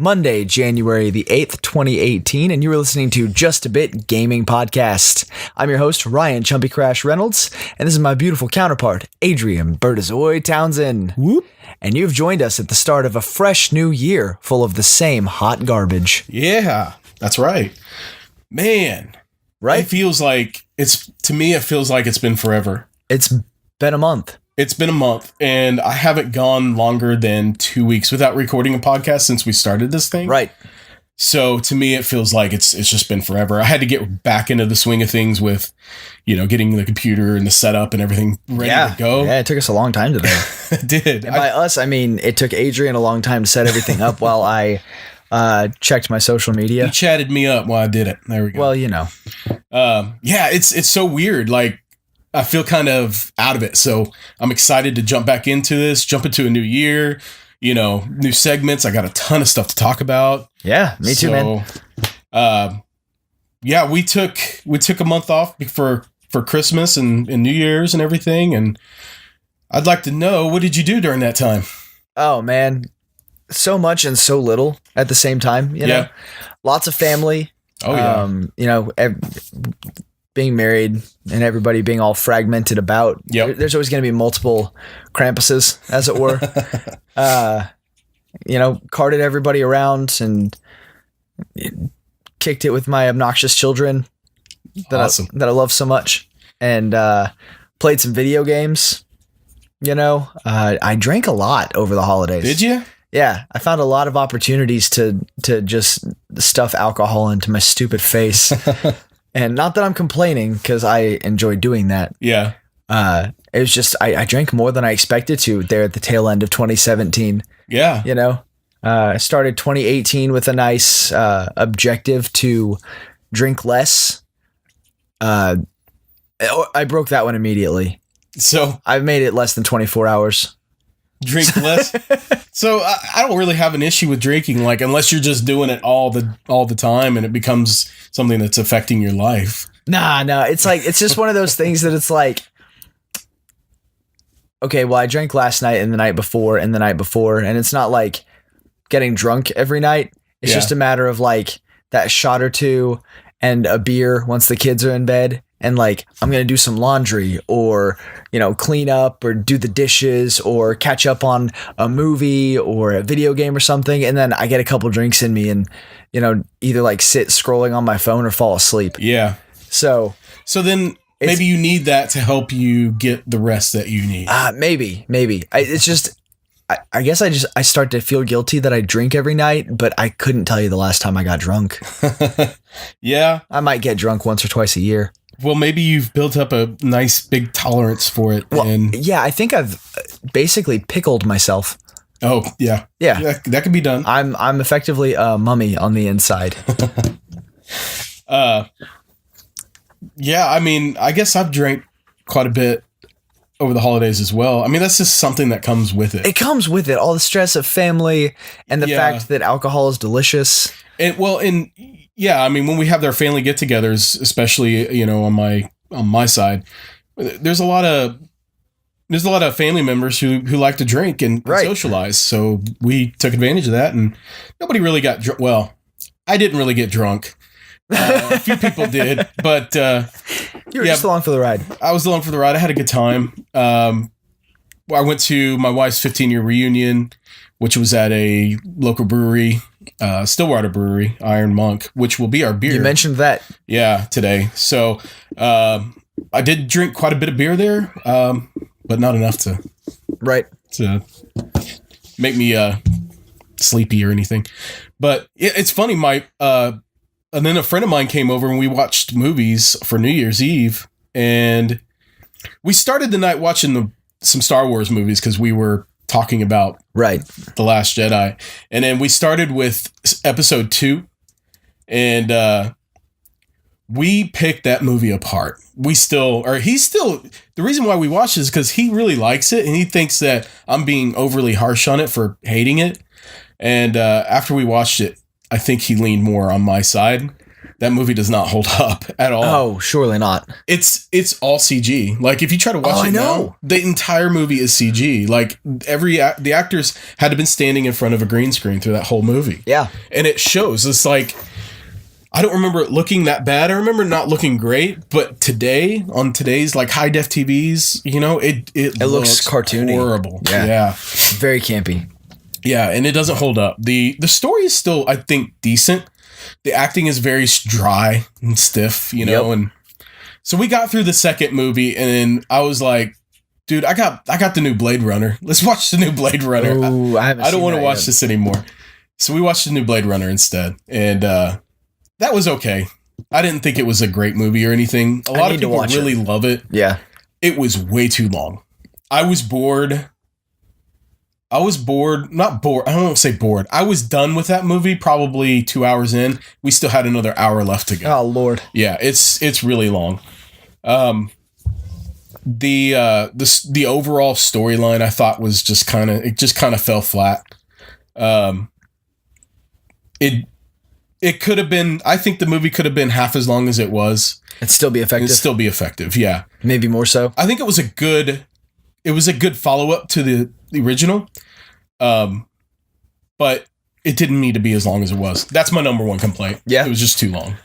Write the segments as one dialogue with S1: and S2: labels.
S1: Monday, January the 8th, 2018, and you were listening to Just a Bit Gaming Podcast. I'm your host, Ryan Chumpy Crash Reynolds, and this is my beautiful counterpart, Adrian Bertazoy Townsend.
S2: Whoop.
S1: And you've joined us at the start of a fresh new year full of the same hot garbage.
S2: Yeah, that's right. Man,
S1: right?
S2: It feels like it feels like it's been forever.
S1: It's been a month.
S2: It's been a month, and I haven't gone longer than 2 weeks without recording a podcast since we started this thing.
S1: Right.
S2: So to me, it feels like it's just been forever. I had to get back into the swing of things with, getting the computer and the setup and everything ready to go.
S1: Yeah, it took us a long time today.
S2: It did.
S1: And by us, I mean, it took Adrian a long time to set everything up while I checked my social media.
S2: He chatted me up while I did it. There we go.
S1: Well,
S2: Yeah, it's so weird. Like, I feel kind of out of it. So I'm excited to jump back into this, jump into a new year, new segments. I got a ton of stuff to talk about.
S1: Yeah, me too, man.
S2: Yeah, we took a month off for Christmas and New Year's and everything. And I'd like to know, what did you do during that time?
S1: Oh, man. So much and so little at the same time,
S2: Yeah.
S1: Lots of family.
S2: Oh, yeah.
S1: Being married and everybody being all fragmented about.
S2: Yep.
S1: There's always going to be multiple Krampuses, as it were. Carted everybody around and kicked it with my obnoxious children that I love so much, and played some video games. I drank a lot over the holidays.
S2: Did you?
S1: Yeah, I found a lot of opportunities to just stuff alcohol into my stupid face. And not that I'm complaining, because I enjoy doing that.
S2: Yeah.
S1: It was just, I drank more than I expected to there at the tail end of 2017.
S2: Yeah.
S1: I started 2018 with a nice objective to drink less. I broke that one immediately.
S2: So
S1: I've made it less than 24 hours.
S2: Drink less. So I don't really have an issue with drinking, like, unless you're just doing it all the time and it becomes something that's affecting your life.
S1: Nah, it's like, it's just one of those things that it's like, okay, well, I drank last night and the night before and the night before, and it's not like getting drunk every night. It's just a matter of like that shot or two and a beer once the kids are in bed. And like, I'm going to do some laundry or, clean up or do the dishes or catch up on a movie or a video game or something. And then I get a couple drinks in me and, either like sit scrolling on my phone or fall asleep.
S2: Yeah.
S1: So
S2: then maybe you need that to help you get the rest that you need.
S1: Maybe. It's just, I guess I start to feel guilty that I drink every night, but I couldn't tell you the last time I got drunk.
S2: Yeah.
S1: I might get drunk once or twice a year.
S2: Well, maybe you've built up a nice big tolerance for it.
S1: Well, yeah, I think I've basically pickled myself.
S2: Oh, yeah.
S1: Yeah.
S2: That can be done.
S1: I'm effectively a mummy on the inside.
S2: Yeah, I mean, I guess I've drank quite a bit over the holidays as well. I mean, that's just something that comes with it.
S1: It comes with it. All the stress of family and the fact that alcohol is delicious.
S2: Yeah, I mean, when we have our family get-togethers, especially on my side, there's a lot of family members who like to drink and socialize. So we took advantage of that, and nobody really got drunk. Well, I didn't really get drunk. A few people did, but
S1: you were just along for the ride.
S2: I was along for the ride. I had a good time. I went to my wife's 15-year reunion, which was at a local brewery. Stillwater Brewery, Iron Monk, which will be our beer.
S1: You mentioned that.
S2: Yeah, today. So I did drink quite a bit of beer there, but not enough to make me sleepy or anything. But it's funny. And then a friend of mine came over and we watched movies for New Year's Eve, and we started the night watching some Star Wars movies because we were talking about The Last Jedi. And then we started with episode 2, and we picked that movie apart. The reason why we watched it is because he really likes it and he thinks that I'm being overly harsh on it for hating it. And after we watched it, I think he leaned more on my side. that movie does not hold up at all.
S1: Oh, surely not.
S2: It's all CG. Like if you try to watch it now, the entire movie is CG. Like the actors had to have been standing in front of a green screen through that whole movie.
S1: Yeah.
S2: And it shows. It's like, I don't remember it looking that bad. I remember it not looking great, but today, on today's like high def TVs, you know, it
S1: looks cartoony.
S2: Horrible.
S1: Yeah. Very campy.
S2: Yeah, and it doesn't hold up. The story is still, I think, decent. The acting is very dry and stiff, you know, and so we got through the second movie, and then I was like, dude, I got the new Blade Runner. Let's watch the new Blade Runner.
S1: Ooh, I
S2: don't want to watch this anymore. So we watched the new Blade Runner instead, and that was okay. I didn't think it was a great movie or anything. A lot of people really love it.
S1: Yeah.
S2: It was way too long. I was bored. Not bored. I don't want to say bored. I was done with that movie probably 2 hours in. We still had another hour left to go.
S1: Oh, Lord.
S2: Yeah, it's really long. The overall storyline I thought was just kind of fell flat. It could have been, I think the movie could have been half as long as it was.
S1: It'd still be effective.
S2: It'd still be effective, yeah.
S1: Maybe more so.
S2: I think it was a good follow-up to the original. But it didn't need to be as long as it was. That's my number one complaint.
S1: Yeah.
S2: It was just too long.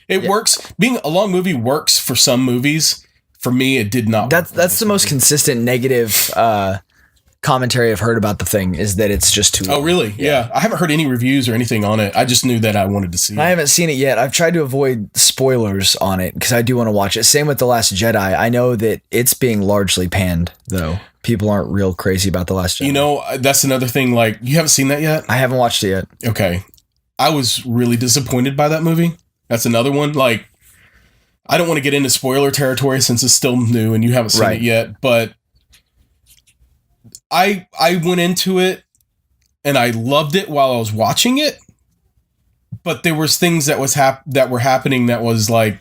S2: It works. Being a long movie works for some movies. For me, it did not.
S1: That's the most consistent negative commentary I've heard about the thing, is that it's just too long.
S2: Oh, really? Yeah. I haven't heard any reviews or anything on it. I just knew that I wanted to see it.
S1: I haven't seen it yet. I've tried to avoid spoilers on it because I do want to watch it. Same with The Last Jedi. I know that it's being largely panned, though. People aren't real crazy about The Last Jedi.
S2: You know, that's another thing. Like, you haven't seen that yet?
S1: I haven't watched it yet.
S2: Okay. I was really disappointed by that movie. That's another one. Like, I don't want to get into spoiler territory since it's still new and you haven't seen it yet, but I went into it and I loved it while I was watching it, but there was things that were happening that was like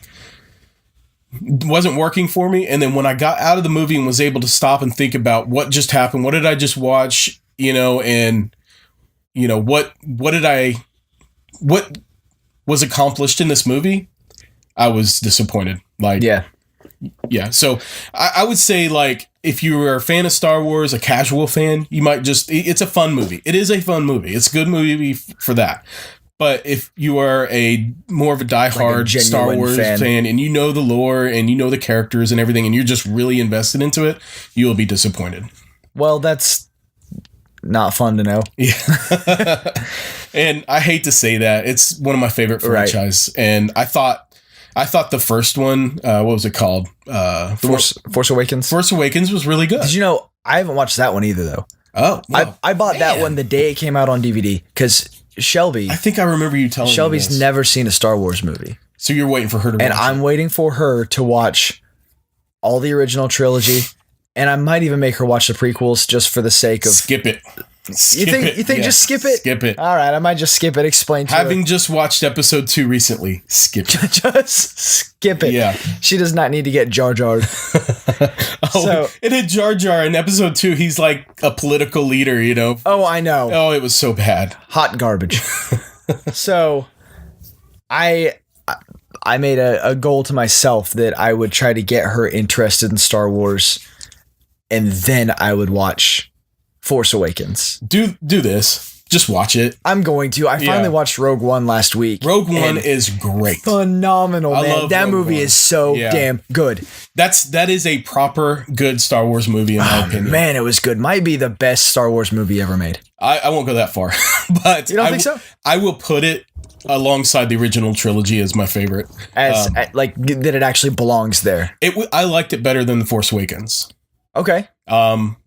S2: wasn't working for me. And then when I got out of the movie and was able to stop and think about what just happened, what did I just watch, you know, and you know what was accomplished in this movie, I was disappointed. Like, yeah. So I would say, like, if you were a fan of Star Wars, a casual fan, you might it's a fun movie. It is a fun movie. It's a good movie for that. But if you are more of a diehard Star Wars fan and you know the lore and you know the characters and everything and you're just really invested into it, you will be disappointed.
S1: Well, that's not fun to know.
S2: Yeah. And I hate to say that. It's one of my favorite franchise. Right. And I thought the first one, what was it called?
S1: Force Awakens.
S2: Force Awakens was really good.
S1: Did you know, I haven't watched that one either, though.
S2: Oh, well,
S1: I bought that one the day it came out on DVD because Shelby.
S2: I think I remember you telling me
S1: Shelby's never seen a Star Wars movie.
S2: So you're waiting for her to watch
S1: it. And I'm waiting for her to watch all the original trilogy. And I might even make her watch the prequels just for the sake of...
S2: Skip it.
S1: You think just skip it?
S2: Skip it.
S1: All right, I might just skip it. Explain to her.
S2: Having just watched episode 2 recently, skip it.
S1: Just skip it.
S2: Yeah.
S1: She does not need to get Jar Jar'd.
S2: It had Jar Jar in episode 2. He's like a political leader, you know?
S1: Oh, I know.
S2: Oh, it was so bad.
S1: Hot garbage. So, I made a goal to myself that I would try to get her interested in Star Wars, and then I would watch Force Awakens.
S2: Do this. Just watch it.
S1: I'm going to. I finally watched Rogue One last week.
S2: Rogue One is great.
S1: Phenomenal, man. That movie is so damn good.
S2: That is a proper good Star Wars movie in my opinion.
S1: Man, it was good. Might be the best Star Wars movie ever made.
S2: I won't go that far. But
S1: you don't think so?
S2: I will put it alongside the original trilogy as my favorite.
S1: That it actually belongs there.
S2: I liked it better than The Force Awakens. Okay.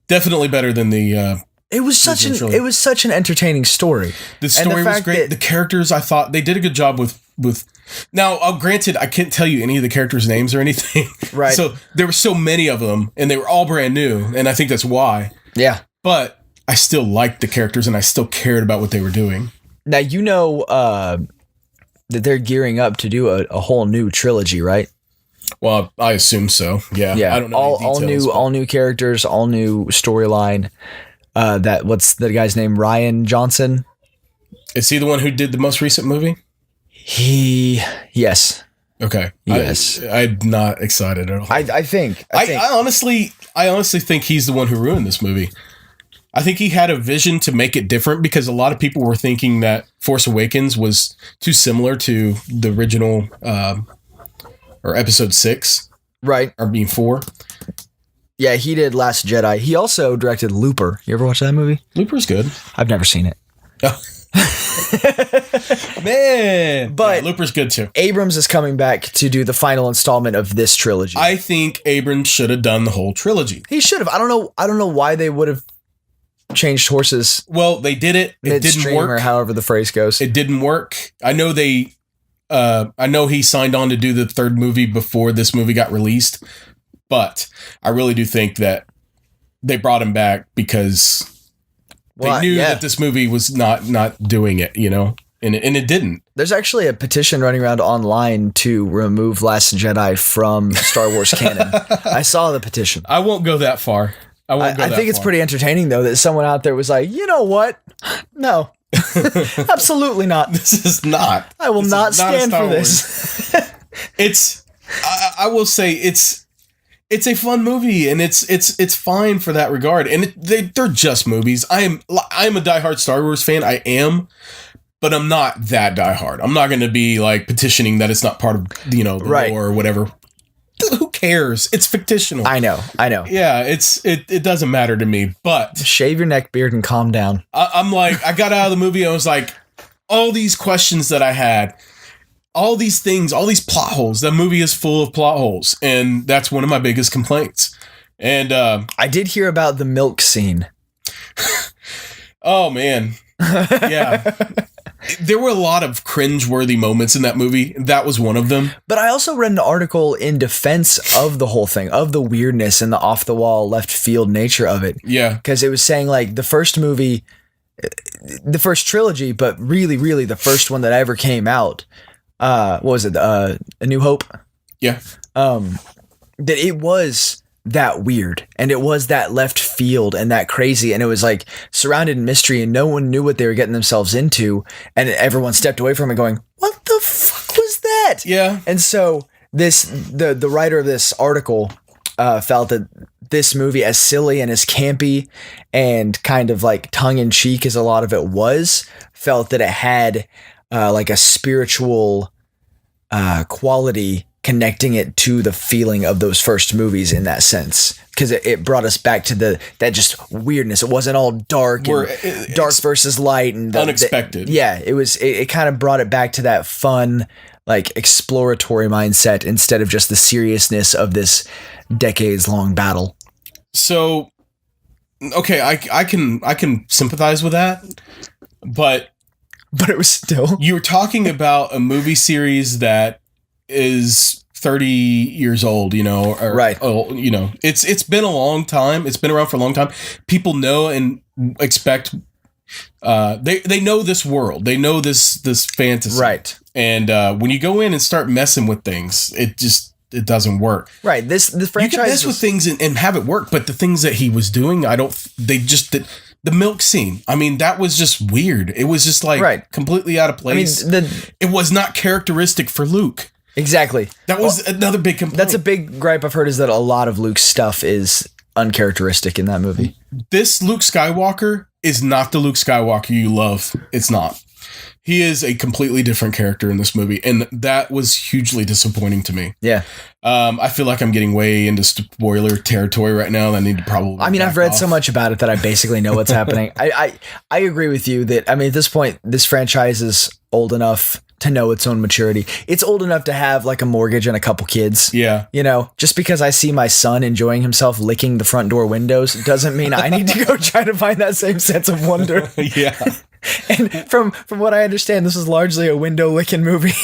S2: Definitely better than the.
S1: It was such an entertaining story.
S2: The story was great. The characters, I thought they did a good job with. Now, granted, I can't tell you any of the characters' names or anything.
S1: Right.
S2: So there were so many of them, and they were all brand new, and I think that's why.
S1: Yeah.
S2: But I still liked the characters, and I still cared about what they were doing.
S1: Now you know that they're gearing up to do a whole new trilogy, right?
S2: Well, I assume so. Yeah. I don't know.
S1: All new characters, all new storyline. What's the guy's name? Ryan Johnson.
S2: Is he the one who did the most recent movie?
S1: Yes.
S2: Okay.
S1: Yes.
S2: I'm not excited at all.
S1: I
S2: honestly think he's the one who ruined this movie. I think he had a vision to make it different because a lot of people were thinking that Force Awakens was too similar to the original, or episode 6.
S1: Right.
S2: Or being 4.
S1: Yeah, he did Last Jedi. He also directed Looper. You ever watch that movie?
S2: Looper's good.
S1: I've never seen it.
S2: Oh. Man.
S1: But
S2: yeah, Looper's good too.
S1: Abrams is coming back to do the final installment of this trilogy.
S2: I think Abrams should have done the whole trilogy.
S1: He should have. I don't know why they would have changed horses.
S2: Well, they did it. It didn't work.
S1: Or however the phrase goes.
S2: It didn't work. I know he signed on to do the third movie before this movie got released, but I really do think that they brought him back because they knew that this movie was not doing it, you know, and it didn't. There's
S1: actually a petition running around online to remove Last Jedi from Star Wars canon. I saw the petition.
S2: I won't go that far. I
S1: think it's pretty entertaining, though, that someone out there was like, you know what? No, absolutely not.
S2: This is not.
S1: I will not stand for this.
S2: I will say it's a fun movie, and it's fine for that regard. And they're just movies. I'm a diehard Star Wars fan. I am, but I'm not that diehard. I'm not going to be like petitioning that it's not part of the lore or whatever. Who cares? It's fictional.
S1: I know.
S2: Yeah, it doesn't matter to me. But
S1: shave your neck beard and calm down.
S2: I'm like, I got out of the movie. I was like, all these questions that I had. All these things, all these plot holes. The movie is full of plot holes, and that's one of my biggest complaints. And
S1: I did hear about the milk scene.
S2: Oh man, yeah. There were a lot of cringe-worthy moments in that movie. That was one of them.
S1: But I also read an article in defense of the whole thing, of the weirdness and the off-the-wall, left-field nature of it.
S2: Yeah,
S1: because it was saying like the first movie, the first trilogy, but really the first one that ever came out. What was it? A New Hope?
S2: Yeah.
S1: That it was that weird and it was that left field and that crazy, and it was like surrounded in mystery and no one knew what they were getting themselves into, and everyone stepped away from it going, what the fuck was that?
S2: Yeah.
S1: And so the writer of this article felt that this movie, as silly and as campy and kind of like tongue-in-cheek as a lot of it was, felt that it had like a spiritual quality connecting it to the feeling of those first movies in that sense, because it brought us back to that just weirdness. It wasn't all dark and dark versus light and
S2: unexpected.
S1: It kind of brought it back to that fun, like exploratory mindset instead of just the seriousness of this decades-long battle.
S2: So, okay, I can sympathize with that, but
S1: it was still,
S2: you're talking about a movie series that is 30 years old,
S1: right.
S2: It's been a long time. It's been around for a long time. People know and expect, they know this world. They know this fantasy.
S1: Right.
S2: And when you go in and start messing with things, it doesn't work.
S1: Right. The franchise,
S2: you can mess with things and have it work, but the things that he was doing, the milk scene, I mean, that was just weird. It was just like completely out of place. I mean, it was not characteristic for Luke.
S1: Exactly.
S2: That was another big complaint.
S1: That's a big gripe I've heard, is that a lot of Luke's stuff is uncharacteristic in that movie.
S2: This Luke Skywalker is not the Luke Skywalker you love. It's not. He is a completely different character in this movie, and that was hugely disappointing to me.
S1: Yeah.
S2: I feel like I'm getting way into spoiler territory right now. I need to probably.
S1: I mean, I've read so much about it that I basically know what's happening. I agree with you that, I mean, at this point, this franchise is old enough to know its own maturity. It's old enough to have like a mortgage and a couple kids.
S2: Yeah.
S1: Just because I see my son enjoying himself licking the front door windows doesn't mean I need to go try to find that same sense of wonder.
S2: Yeah.
S1: And from what I understand, this is largely a window licking movie.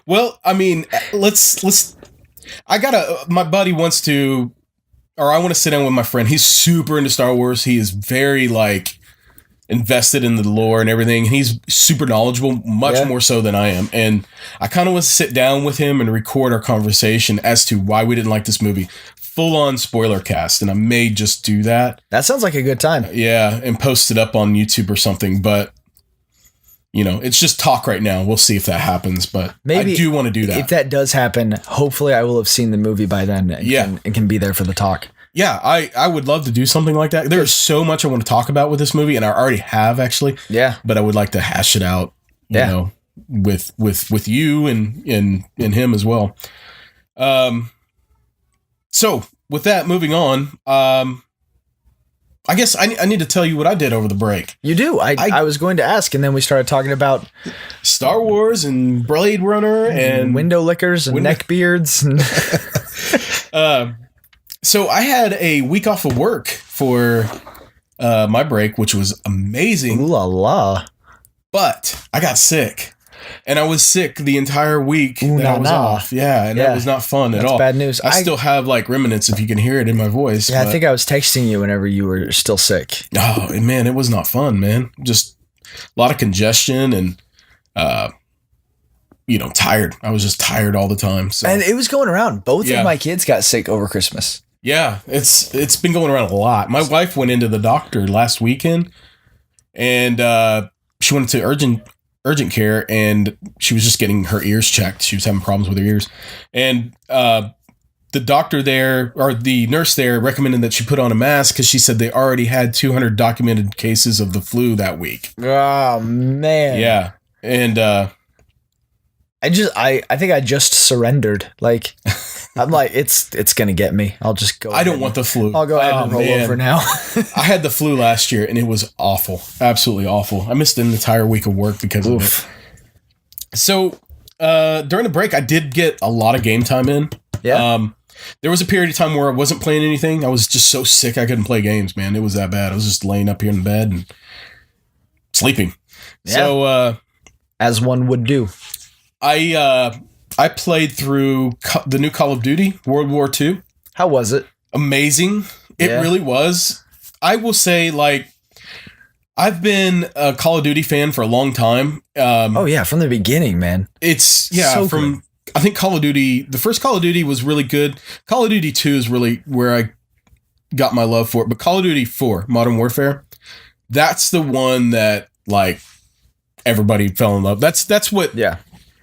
S2: Well, I mean, my buddy wants to, or I want to sit down with my friend. He's super into Star Wars. He is very like invested in the lore and everything. And he's super knowledgeable, much more so than I am. And I kind of want to sit down with him and record our conversation as to why we didn't like this movie. Full on spoiler cast, and I may just do that.
S1: That sounds like a good time.
S2: Yeah, and post it up on YouTube or something. But it's just talk right now. We'll see if that happens, but maybe I do want to do that.
S1: If that does happen, hopefully I will have seen the movie by then and can be there for the talk.
S2: Yeah, I would love to do something like that. There's so much I want to talk about with this movie, and I already have actually.
S1: Yeah.
S2: But I would like to hash it out, you know, with you and him as well. So with that, moving on, I guess I need to tell you what I did over the break.
S1: You do. I was going to ask, and then we started talking about
S2: Star Wars and Blade Runner and
S1: window lickers and neck beards. And
S2: so I had a week off of work for my break, which was amazing.
S1: Ooh la la.
S2: But I got sick. And I was sick the entire week that I was off. Yeah, and that was not fun at all.
S1: That's bad news.
S2: I still have like remnants, if you can hear it in my voice.
S1: Yeah, I think I was texting you whenever you were still sick.
S2: Oh, and man, it was not fun, man. Just a lot of congestion and, tired. I was just tired all the time. So.
S1: And it was going around. Both of my kids got sick over Christmas.
S2: Yeah, it's been going around a lot. My wife went into the doctor last weekend, and she went to urgent care, and she was just getting her ears checked. She was having problems with her ears, and the doctor there, or the nurse there, recommended that she put on a mask because she said they already had 200 documented cases of the flu that week.
S1: Oh man.
S2: Yeah, and
S1: I think I just surrendered. Like, I'm like, it's gonna get me. I'll just go.
S2: I don't want the flu.
S1: I'll go ahead and roll over now.
S2: I had the flu last year, and it was awful. Absolutely awful. I missed an entire week of work because of it. So during the break, I did get a lot of game time in.
S1: Yeah.
S2: There was a period of time where I wasn't playing anything. I was just so sick I couldn't play games, man. It was that bad. I was just laying up here in bed and sleeping. Yeah. So
S1: as one would do.
S2: I played through the new Call of Duty, World War II.
S1: How was it?
S2: Amazing. It really was. I will say, like, I've been a Call of Duty fan for a long time.
S1: From the beginning, man.
S2: It's, so from, good. I think Call of Duty, the first Call of Duty was really good. Call of Duty 2 is really where I got my love for it. But Call of Duty 4, Modern Warfare, that's the one that, like, everybody fell in love. That's what...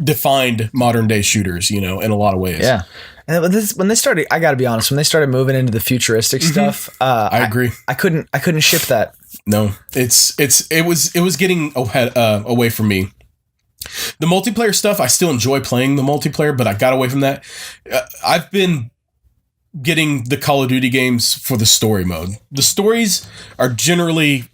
S2: defined modern day shooters, in a lot of ways.
S1: Yeah. And when they started, I gotta be honest, when they started moving into the futuristic stuff,
S2: I agree.
S1: I couldn't ship that.
S2: No, it was getting away from me. The multiplayer stuff, I still enjoy playing the multiplayer, but I got away from that. I've been getting the Call of Duty games for the story mode. The stories are generally,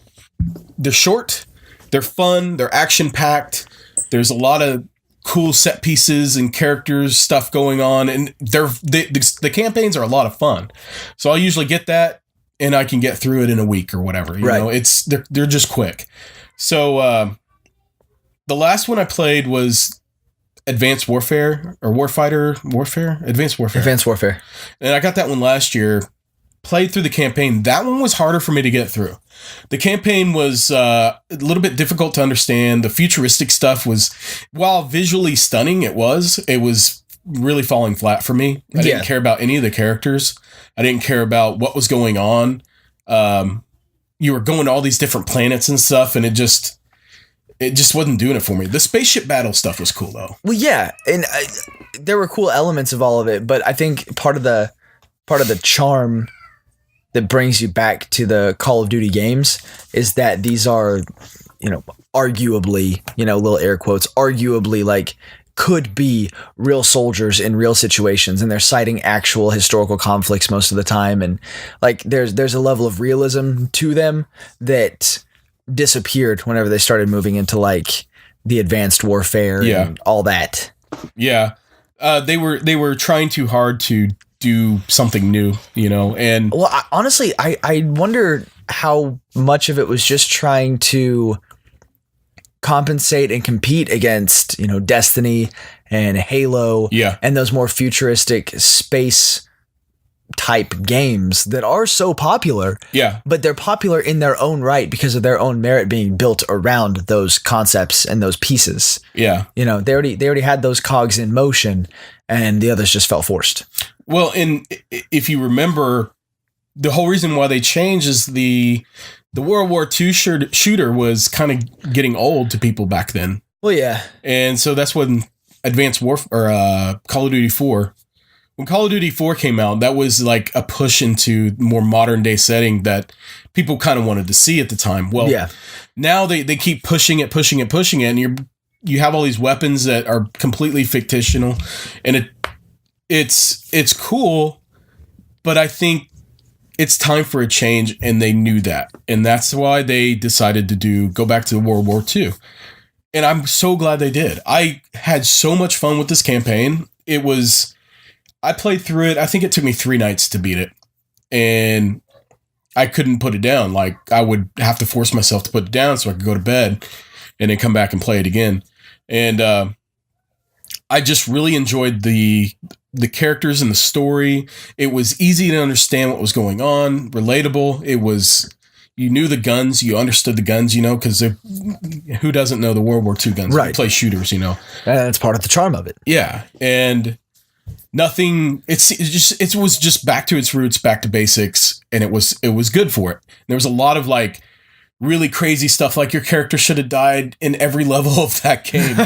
S2: they're short, they're fun, they're action packed. There's a lot of cool set pieces and characters stuff going on, and the campaigns are a lot of fun. So I'll usually get that, and I can get through it in a week or whatever. You know, they're just quick. So the last one I played was Advanced Warfare or Advanced Warfare. And I got that one last year. Played through the campaign. That one was harder for me to get through. The campaign was a little bit difficult to understand. The futuristic stuff was, while visually stunning, it was really falling flat for me. I didn't care about any of the characters. I didn't care about what was going on. You were going to all these different planets and stuff, and it just wasn't doing it for me. The spaceship battle stuff was cool, though.
S1: Well, yeah, and there were cool elements of all of it, but I think part of the charm that brings you back to the Call of Duty games is that these are, arguably, little air quotes, arguably like could be real soldiers in real situations, and they're citing actual historical conflicts most of the time. And like, there's a level of realism to them that disappeared whenever they started moving into like the advanced warfare and all that.
S2: Yeah. They were trying too hard to do something new, and
S1: honestly, I wonder how much of it was just trying to compensate and compete against, Destiny and Halo and those more futuristic space type games that are so popular. Yeah. But they're popular in their own right because of their own merit being built around those concepts and those pieces. Yeah. They already had those cogs in motion, and the others just felt forced.
S2: Well, and if you remember the whole reason why they changed is the World War II shooter was kind of getting old to people back then.
S1: Well, yeah.
S2: And so that's when Advanced Warfare, or Call of Duty 4, when Call of Duty 4 came out, that was like a push into more modern day setting that people kind of wanted to see at the time. Well,
S1: yeah.
S2: Now they keep pushing it, and you have all these weapons that are completely fictional, and it's cool, but I think it's time for a change, and they knew that. And that's why they decided to go back to World War II. And I'm so glad they did. I had so much fun with this campaign. I played through it. I think it took me 3 nights to beat it. And I couldn't put it down. Like, I would have to force myself to put it down so I could go to bed and then come back and play it again. And I just really enjoyed the characters and the story. It was easy to understand what was going on, relatable. You knew the guns, you understood the guns, because who doesn't know the World War II guns?
S1: Right.
S2: You play shooters,
S1: And that's part of the charm of it.
S2: Yeah. And nothing, it was just back to its roots, back to basics. And it was good for it. There was a lot of like really crazy stuff. Like your character should have died in every level of that game,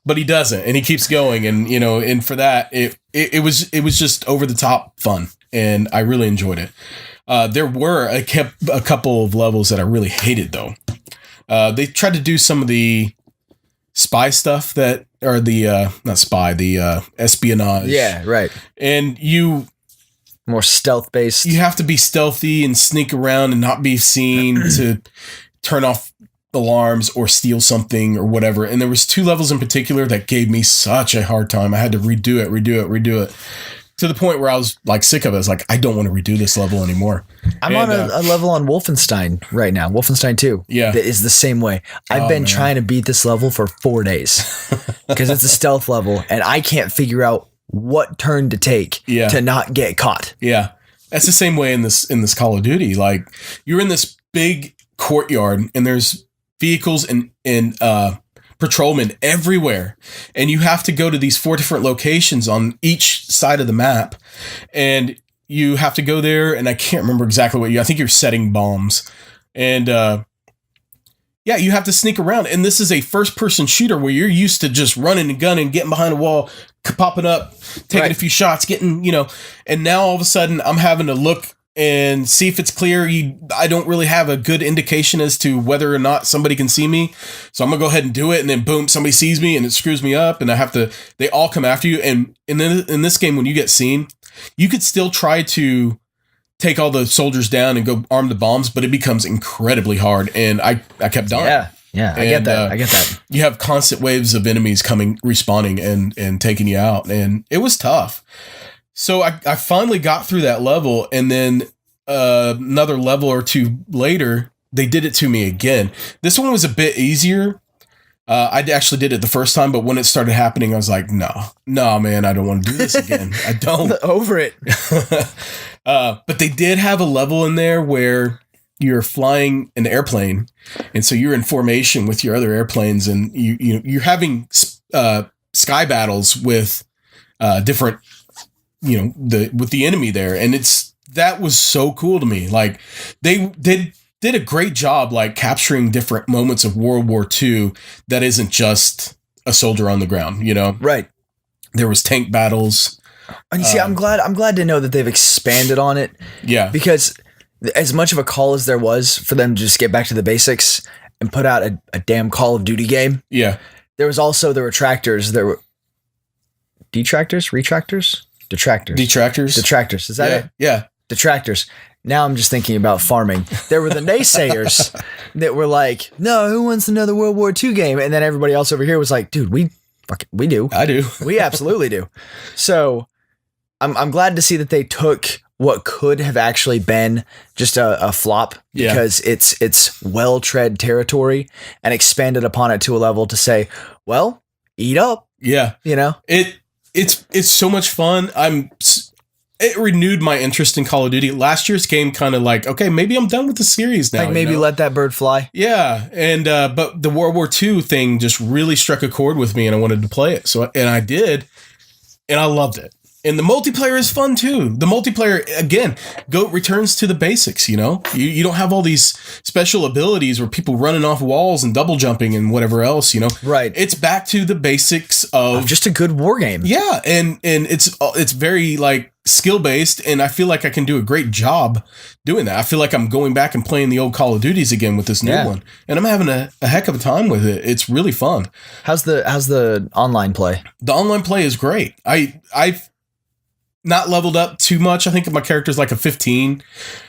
S2: but he doesn't, and he keeps going. And, and for that, it was just over the top fun. And I really enjoyed it. There were a couple of levels that I really hated, though. They tried to do some of the spy stuff not spy, the espionage.
S1: Yeah, right.
S2: And
S1: more stealth based.
S2: You have to be stealthy and sneak around and not be seen to turn off alarms or steal something or whatever. And there was 2 levels in particular that gave me such a hard time. I had to redo it. To the point where I was like sick of it. I was like, I don't want to redo this level anymore.
S1: I'm on a level on Wolfenstein right now. Wolfenstein 2.
S2: Yeah.
S1: That is the same way. I've been trying to beat this level for 4 days because it's a stealth level and I can't figure out what turn to take to not get caught.
S2: Yeah. That's the same way in this Call of Duty. Like, you're in this big courtyard and there's vehicles and patrolmen everywhere, and you have to go to these 4 different locations on each side of the map, and you have to go there, and I can't remember exactly I think you're setting bombs, and you have to sneak around, and this is a first-person shooter where you're used to just running and gunning, getting behind a wall, popping up, taking a few shots, getting, and now all of a sudden I'm having to look and see if it's clear. I don't really have a good indication as to whether or not somebody can see me. So I'm gonna go ahead and do it. And then boom, somebody sees me and it screws me up and they all come after you. And then in this game, when you get seen, you could still try to take all the soldiers down and go arm the bombs, but it becomes incredibly hard. And I kept dying.
S1: Yeah. I get that.
S2: You have constant waves of enemies respawning and taking you out. And it was tough. So I finally got through that level, and then another level or 2 later, they did it to me again. This one was a bit easier. I actually did it the first time, but when it started happening, I was like, no, man, I don't want to do this again. I don't.
S1: Over it.
S2: But they did have a level in there where you're flying an airplane, and so you're in formation with your other airplanes, and you're having sky battles with different, with the enemy there. And that was so cool to me. Like, they did a great job, like, capturing different moments of World War II that isn't just a soldier on the ground,
S1: Right.
S2: There was tank battles.
S1: And you see, I'm glad to know that they've expanded on it.
S2: Yeah.
S1: Because as much of a call as there was for them to just get back to the basics and put out a damn Call of Duty game.
S2: Yeah.
S1: There were retractors. There were detractors, retractors. Detractors. Is that it?
S2: Yeah.
S1: Detractors. Now I'm just thinking about farming. There were the naysayers that were like, no, who wants another World War II game? And then everybody else over here was like, dude, we do.
S2: I do.
S1: We absolutely do. So I'm glad to see that they took what could have actually been just a flop because it's well-tread territory and expanded upon it to a level to say, well, eat up.
S2: Yeah. It's so much fun. It renewed my interest in Call of Duty. Last year's game kind of like, okay, maybe I'm done with the series now.
S1: Like maybe let that bird fly.
S2: Yeah. And, but the World War II thing just really struck a chord with me and I wanted to play it. And I did. And I loved it. And the multiplayer is fun too. The multiplayer, again, returns to the basics, you know? You don't have all these special abilities where people running off walls and double jumping and whatever else, you know?
S1: Right.
S2: It's back to the basics of
S1: just a good war game.
S2: Yeah, and it's very like skill based, and I feel like I can do a great job doing that. I feel like I'm going back and playing the old Call of Duties again with this new one, and I'm having a heck of a time with it. It's really fun.
S1: How's the online play?
S2: The online play is great. I've not leveled up too much. I think my character's like a 15.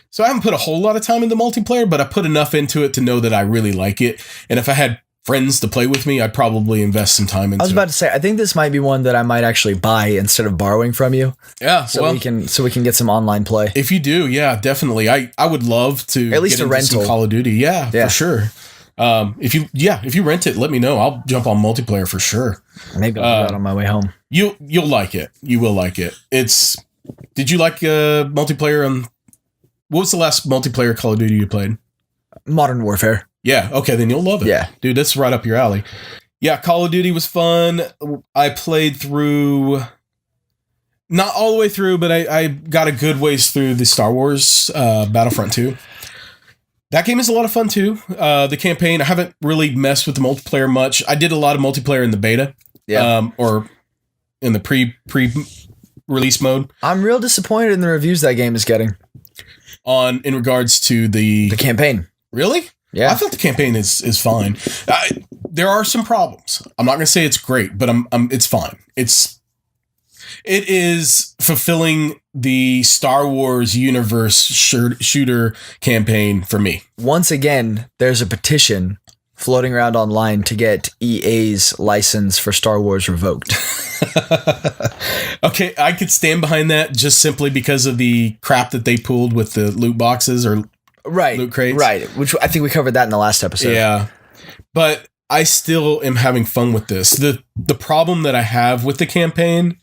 S2: So I haven't put a whole lot of time into multiplayer, but I put enough into it to know that I really like it. And if I had friends to play with me, I'd probably invest some time into it.
S1: I was about to say, I think this might be one that I might actually buy instead of borrowing from you.
S2: Yeah.
S1: So we can get some online play.
S2: If you do, yeah, definitely. I would love to
S1: at least
S2: get
S1: a rental
S2: some Call of Duty. Yeah, for sure. If you rent it, let me know. I'll jump on multiplayer for sure.
S1: Maybe I'll do that on my way home.
S2: You'll like it. You will like it. Did you like multiplayer on? What was the last multiplayer Call of Duty you played?
S1: Modern Warfare.
S2: Yeah. Okay, then you'll love it.
S1: Yeah,
S2: dude, that's right up your alley. Yeah, Call of Duty was fun. I played through, not all the way through, but I got a good ways through the Star Wars Battlefront 2. That game is a lot of fun too. The campaign, I haven't really messed with the multiplayer much. I did a lot of multiplayer in the beta, or in the pre-release mode.
S1: I'm real disappointed in the reviews that game is getting.
S2: In regards to the
S1: campaign.
S2: Really?
S1: Yeah.
S2: I thought the campaign is fine. There are some problems. I'm not going to say it's great, but it's fine. It is fulfilling the Star Wars universe shooter campaign for me.
S1: Once again, there's a petition floating around online to get EA's license for Star Wars revoked.
S2: Okay, I could stand behind that just simply because of the crap that they pulled with the loot boxes or loot crates.
S1: Right, which I think we covered that in the last episode.
S2: Yeah, but I still am having fun with this. The problem that I have with the campaign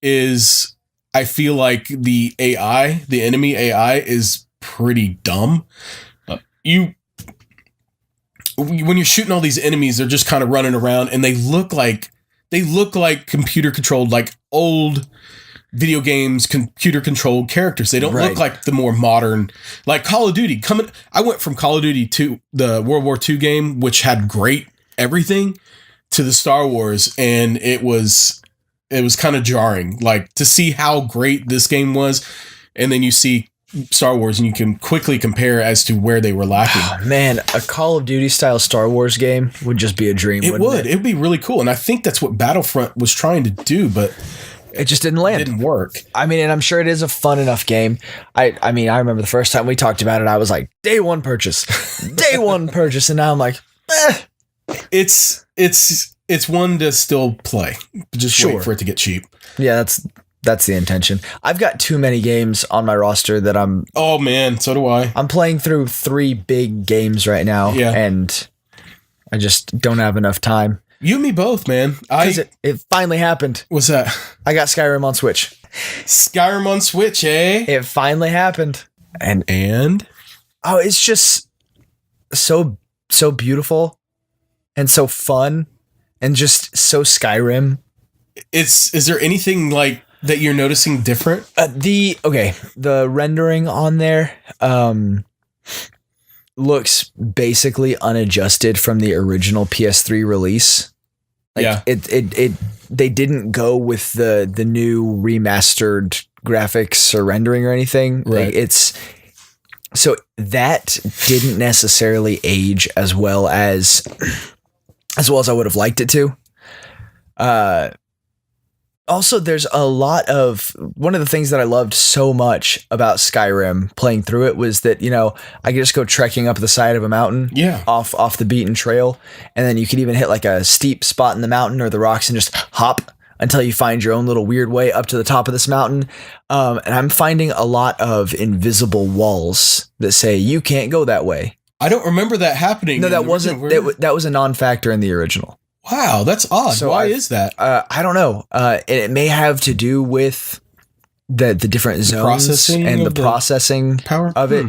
S2: is I feel like the enemy AI is pretty dumb. When you're shooting all these enemies, they're just kind of running around and they look like computer controlled, like old video games, computer controlled characters. They don't look like the more modern, like Call of Duty. I went from Call of Duty to the World War II game, which had great everything, to the Star Wars, and it was kind of jarring, like to see how great this game was, and then you see Star Wars and you can quickly compare as to where they were lacking.
S1: Oh, man, a Call of Duty style Star Wars game would just be a dream. It
S2: would be really cool, and I think that's what Battlefront was trying to do, but
S1: it just didn't land.
S2: It didn't work.
S1: I mean, and I'm sure it is a fun enough game. I mean, I remember the first time we talked about it, I was like, day one purchase, and now I'm like,
S2: It's one to still play. Just wait for it to get cheap.
S1: Yeah, that's the intention. I've got too many games on my roster that I'm...
S2: Oh, man, so do I.
S1: I'm playing through 3 big games right now, and I just don't have enough time.
S2: You and me both, man.
S1: It finally happened.
S2: What's that?
S1: I got Skyrim on Switch.
S2: Skyrim on Switch, eh?
S1: It finally happened.
S2: And?
S1: Oh, it's just so beautiful and so fun and just so Skyrim.
S2: Is there anything like that you're noticing different?
S1: The rendering on there looks basically unadjusted from the original PS3 release. Like they didn't go with the new remastered graphics or rendering or anything.
S2: Right.
S1: Like so that didn't necessarily age as well as I would have liked it to. Also, there's a lot of... One of the things that I loved so much about Skyrim playing through it was that, I could just go trekking up the side of a mountain off the beaten trail. And then you could even hit like a steep spot in the mountain or the rocks and just hop until you find your own little weird way up to the top of this mountain. And I'm finding a lot of invisible walls that say, you can't go that way.
S2: I don't remember that happening.
S1: No, that wasn't... That was a non-factor in the original.
S2: Wow, that's odd. So why is that?
S1: I don't know. It may have to do with the different zones and the processing
S2: power
S1: of it,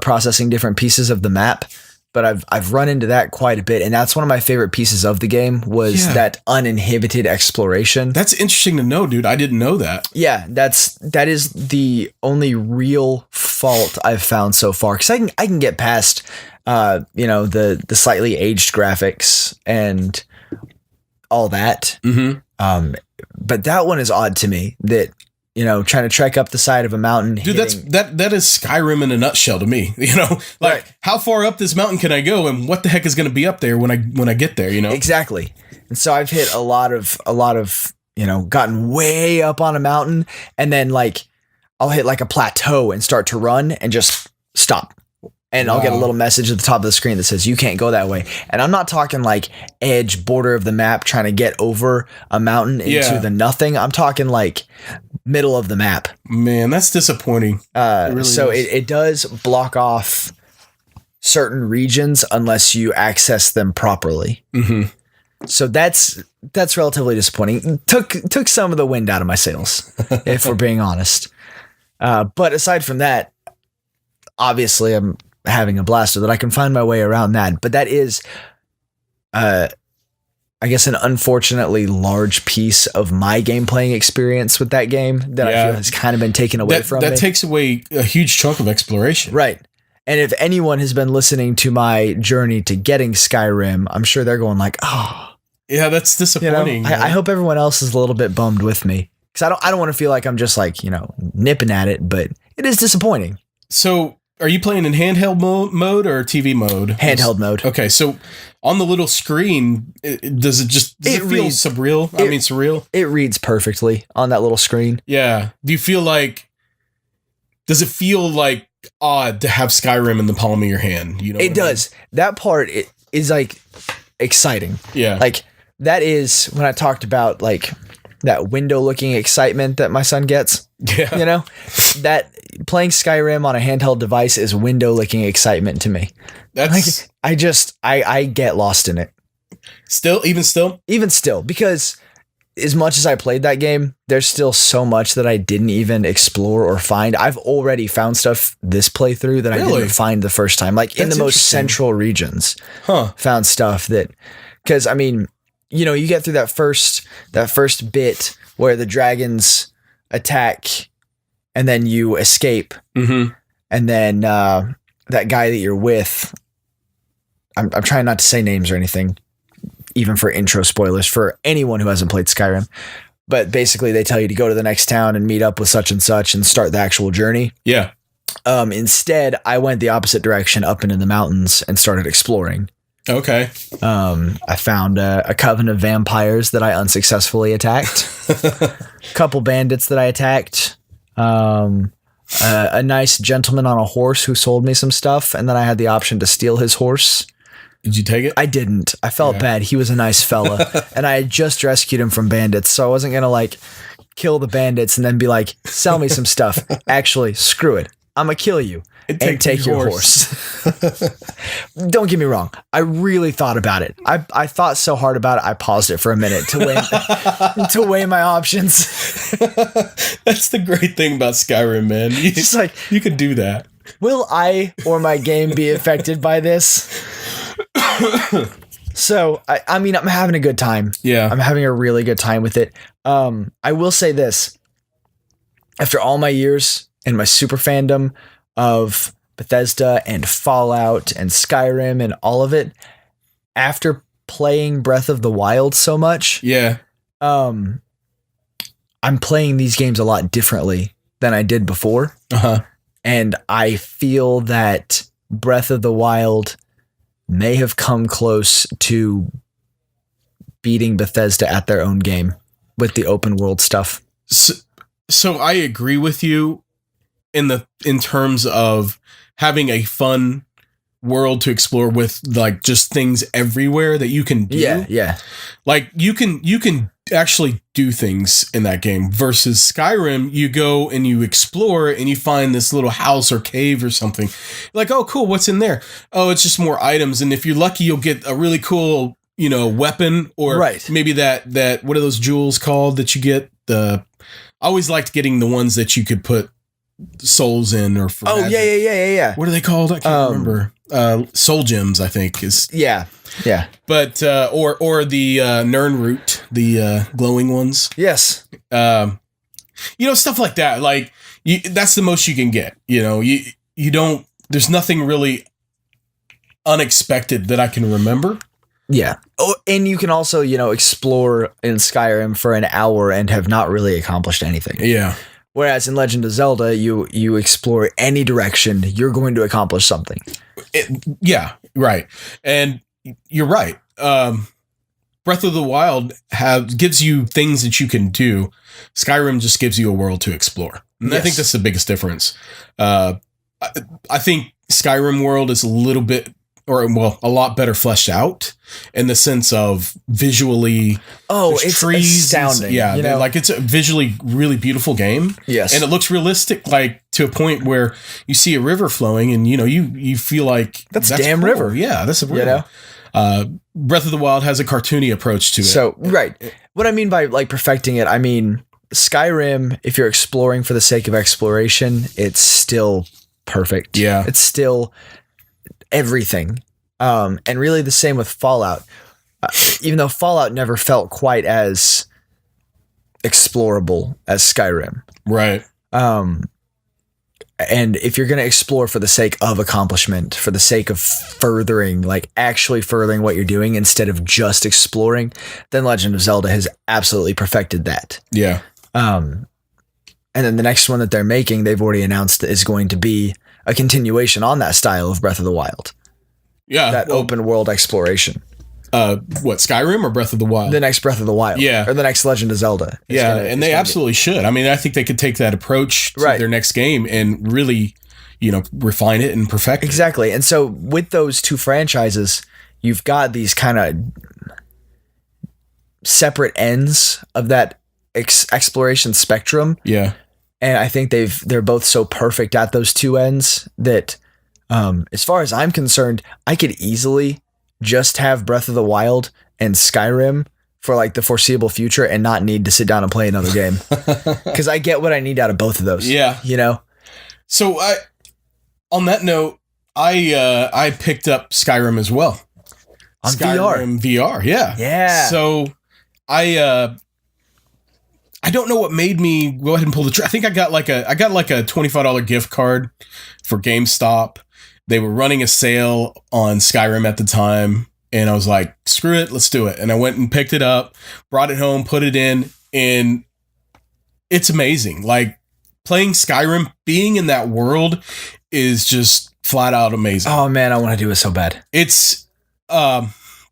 S1: processing different pieces of the map. but I've run into that quite a bit, and that's one of my favorite pieces of the game was that uninhibited exploration.
S2: That's interesting to know, dude. I didn't know that.
S1: Yeah, that is the only real fault I've found so far, because I can get past the slightly aged graphics and all that. But that one is odd to me, that trying to trek up the side of a mountain.
S2: Dude, that is Skyrim in a nutshell to me. How far up this mountain can I go, and what the heck is going to be up there when I get there?
S1: Exactly. And so I've hit a lot of gotten way up on a mountain, and then I'll hit a plateau and start to run and just stop. And I'll get a little message at the top of the screen that says, you can't go that way. And I'm not talking edge border of the map trying to get over a mountain into the nothing. I'm talking middle of the map.
S2: Man, that's disappointing.
S1: It does block off certain regions unless you access them properly. So that's relatively disappointing. Took some of the wind out of my sails, if we're being honest. But aside from that, obviously I'm having a blast with it. I can find my way around that. But that is, I guess, an unfortunately large piece of my game playing experience with that game that I feel has kind of been taken away from me.
S2: That takes away a huge chunk of exploration.
S1: Right. And if anyone has been listening to my journey to getting Skyrim, I'm sure they're going oh.
S2: Yeah, that's disappointing.
S1: I hope everyone else is a little bit bummed with me, because I don't want to feel like I'm just nipping at it, but it is disappointing.
S2: So are you playing in handheld mode or TV mode?
S1: Handheld mode.
S2: Okay, so on the little screen, does it feel surreal? Surreal?
S1: It reads perfectly on that little screen.
S2: Yeah. Do you feel does it feel odd to have Skyrim in the palm of your hand?
S1: It does. That part is exciting.
S2: Yeah.
S1: That is when I talked about that window looking excitement that my son gets.
S2: Yeah.
S1: That playing Skyrim on a handheld device is window looking excitement to me.
S2: That's
S1: I get lost in it.
S2: Even still,
S1: because as much as I played that game, there's still so much that I didn't even explore or find. I've already found stuff this playthrough that I didn't find the first time, in the most central regions. Found stuff that, because you get through that first bit where the dragons attack and then you escape. And then that guy that you're with, I'm trying not to say names or anything, even for intro spoilers for anyone who hasn't played Skyrim. But basically they tell you to go to the next town and meet up with such and such and start the actual journey.
S2: Yeah.
S1: Instead, I went the opposite direction up into the mountains and started exploring.
S2: Okay.
S1: I found a coven of vampires that I unsuccessfully attacked. A couple bandits that I attacked. A nice gentleman on a horse who sold me some stuff, and then I had the option to steal his horse.
S2: Did you take it?
S1: I didn't. I felt bad. He was a nice fella, and I had just rescued him from bandits, so I wasn't gonna kill the bandits and then be sell me some stuff. Actually, screw it. I'm gonna kill you. And take your horse. Don't get me wrong. I really thought about it. I thought so hard about it. I paused it for a minute to weigh my options.
S2: That's the great thing about Skyrim, man. You could do that.
S1: Will I or my game be affected by this? So, I'm having a good time.
S2: Yeah.
S1: I'm having a really good time with it. I will say this. After all my years and my super fandom of Bethesda and Fallout and Skyrim and all of it, after playing Breath of the Wild so much, I'm playing these games a lot differently than I did before. And I feel that Breath of the Wild may have come close to beating Bethesda at their own game with the open world stuff.
S2: So I agree with you in terms of having a fun world to explore with just things everywhere that you can do.
S1: Yeah.
S2: You can actually do things in that game versus Skyrim. You go and you explore and you find this little house or cave or something. Oh, cool. What's in there? Oh, it's just more items. And if you're lucky, you'll get a really cool, weapon or maybe that, what are those jewels called that you get? I always liked getting the ones that you could put souls in or for magic.
S1: Yeah.
S2: What are they called? I can't remember. Soul gems, I think is.
S1: Yeah.
S2: But or the Nern root, the glowing ones.
S1: Yes.
S2: Stuff like that. Like that's the most you can get. You don't. There's nothing really unexpected that I can remember.
S1: Yeah. Oh, and you can also, explore in Skyrim for an hour and have not really accomplished anything.
S2: Yeah.
S1: Whereas in Legend of Zelda, you explore any direction, you're going to accomplish something.
S2: Yeah, right. And you're right. Breath of the Wild gives you things that you can do. Skyrim just gives you a world to explore. And yes. I think that's the biggest difference. I think Skyrim world is a lot better fleshed out in the sense of visually.
S1: Oh, it's trees, astounding.
S2: It's a visually really beautiful game.
S1: Yes.
S2: And it looks realistic, like to a point where you see a river flowing and, you feel like
S1: that's a damn cool. river.
S2: Yeah, that's a river. Breath of the Wild has a cartoony approach to it.
S1: So, right. What I mean by like perfecting it, I mean, Skyrim, if you're exploring for the sake of exploration, it's still perfect.
S2: Yeah.
S1: It's still everything. And really the same with Fallout. Even though Fallout never felt quite as explorable as Skyrim.
S2: Right.
S1: And if you're going to explore for the sake of accomplishment, for the sake of actually furthering what you're doing instead of just exploring, then Legend of Zelda has absolutely perfected that.
S2: Yeah.
S1: And then the next one that they're making, they've already announced that is going to be a continuation on that style of Breath of the Wild.
S2: Yeah.
S1: That open world exploration.
S2: Skyrim or Breath of the Wild?
S1: The next Breath of the Wild.
S2: Yeah.
S1: Or the next Legend of Zelda.
S2: And they absolutely should. I mean, I think they could take that approach to their next game and really, refine it and perfect it.
S1: Exactly. And so with those two franchises, you've got these kind of separate ends of that exploration spectrum.
S2: Yeah.
S1: And I think they're both so perfect at those two ends that as far as I'm concerned, I could easily just have Breath of the Wild and Skyrim for like the foreseeable future and not need to sit down and play another game because I get what I need out of both of those.
S2: Yeah. So on that note, I picked up Skyrim as well.
S1: On
S2: Skyrim VR. Yeah.
S1: Yeah.
S2: So I don't know what made me go ahead and pull the trigger. I think I got like a $25 gift card for GameStop. They were running a sale on Skyrim at the time, and I was like, screw it, let's do it. And I went and picked it up, brought it home, put it in, and it's amazing. Like, playing Skyrim, being in that world is just flat out amazing.
S1: Oh, man, I want to do it so bad.
S2: It's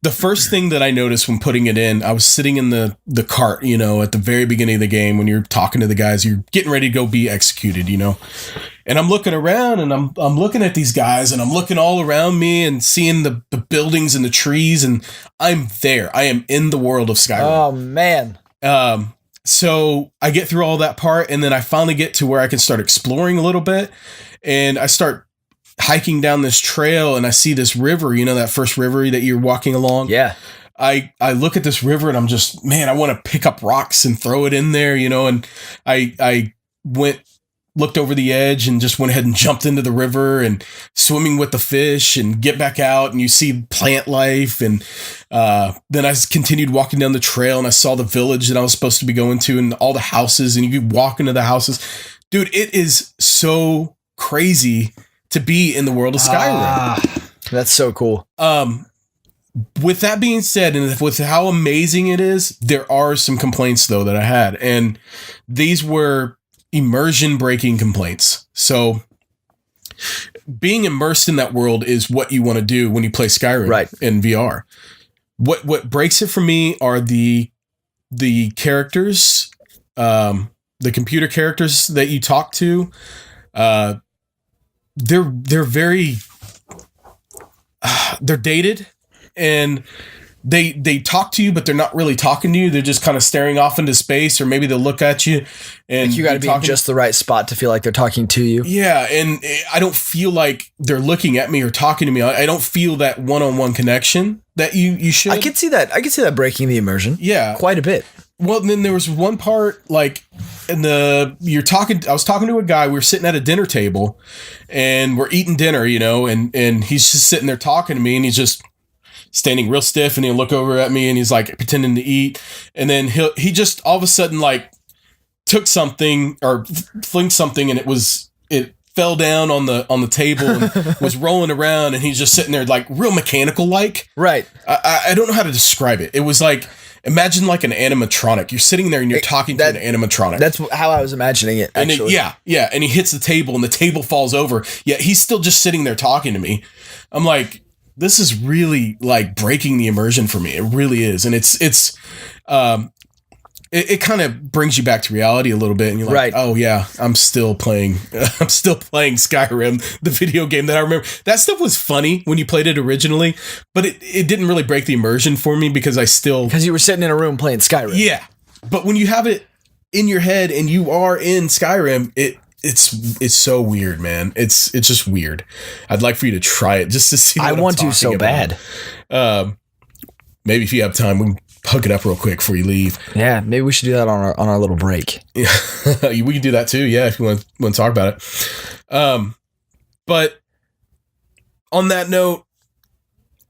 S2: the first thing that I noticed when putting it in, I was sitting in the cart, at the very beginning of the game when you're talking to the guys, you're getting ready to go be executed, And I'm looking around and I'm looking at these guys and I'm looking all around me and seeing the buildings and the trees, and I'm there. I am in the world of Skyrim.
S1: Oh, man.
S2: So I get through all that part, and then I finally get to where I can start exploring a little bit, and I start hiking down this trail, and I see this river, that first river that you're walking along.
S1: Yeah.
S2: I look at this river and I'm just, man, I want to pick up rocks and throw it in there, and I looked over the edge and just went ahead and jumped into the river and swimming with the fish and get back out, and you see plant life. And then I continued walking down the trail, and I saw the village that I was supposed to be going to and all the houses, and you could walk into the houses. Dude, it is so crazy to be in the world of Skyrim.
S1: That's so cool.
S2: With that being said, and with how amazing it is, there are some complaints though that I had, and these were immersion breaking complaints. So being immersed in that world is what you want to do when you play Skyrim in VR. What breaks it for me are the characters, the computer characters that you talk to. They're very they're dated, and they talk to you, but they're not really talking to you. They're just kind of staring off into space, or maybe they'll look at you, and
S1: like you got to be in just the right spot to feel like they're talking to you.
S2: Yeah, and I don't feel like they're looking at me or talking to me. I don't feel that one-on-one connection that you should.
S1: I could see that breaking the immersion.
S2: Yeah,
S1: quite a bit.
S2: Well, then there was one part, like, I was talking to a guy, we were sitting at a dinner table and we're eating dinner, and he's just sitting there talking to me, and he's just standing real stiff, and he'll look over at me and he's like pretending to eat. And then he just all of a sudden like took something or flinged something, and it fell down on the table and was rolling around, and he's just sitting there like real mechanical like.
S1: Right.
S2: I don't know how to describe it. It was like, imagine like an animatronic. You're sitting there and you're talking to an animatronic.
S1: That's how I was imagining it, actually.
S2: Yeah. And he hits the table and the table falls over. Yet he's still just sitting there talking to me. I'm like, this is really like breaking the immersion for me. It really is. And it kind of brings you back to reality a little bit, and you're like, right. Oh yeah, I'm still playing Skyrim, the video game that I remember. That stuff was funny when you played it originally, but it didn't really break the immersion for me because you
S1: were sitting in a room playing Skyrim.
S2: Yeah. But when you have it in your head and you are in Skyrim, it's so weird, man. It's just weird. I'd like for you to try it just to see what I want to so
S1: bad.
S2: Maybe if you have time, we can hook it up real quick before you leave.
S1: Yeah, maybe we should do that on our little break.
S2: Yeah, we can do that too. Yeah, if you want to talk about it. But on that note,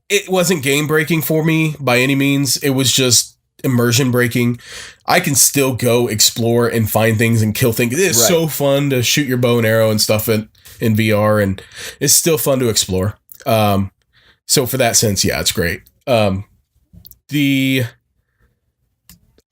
S2: it wasn't game breaking for me by any means. It was just immersion breaking. I can still go explore and find things and kill things. It's so fun to shoot your bow and arrow and stuff in VR, and it's still fun to explore. So for that sense, yeah, it's great. The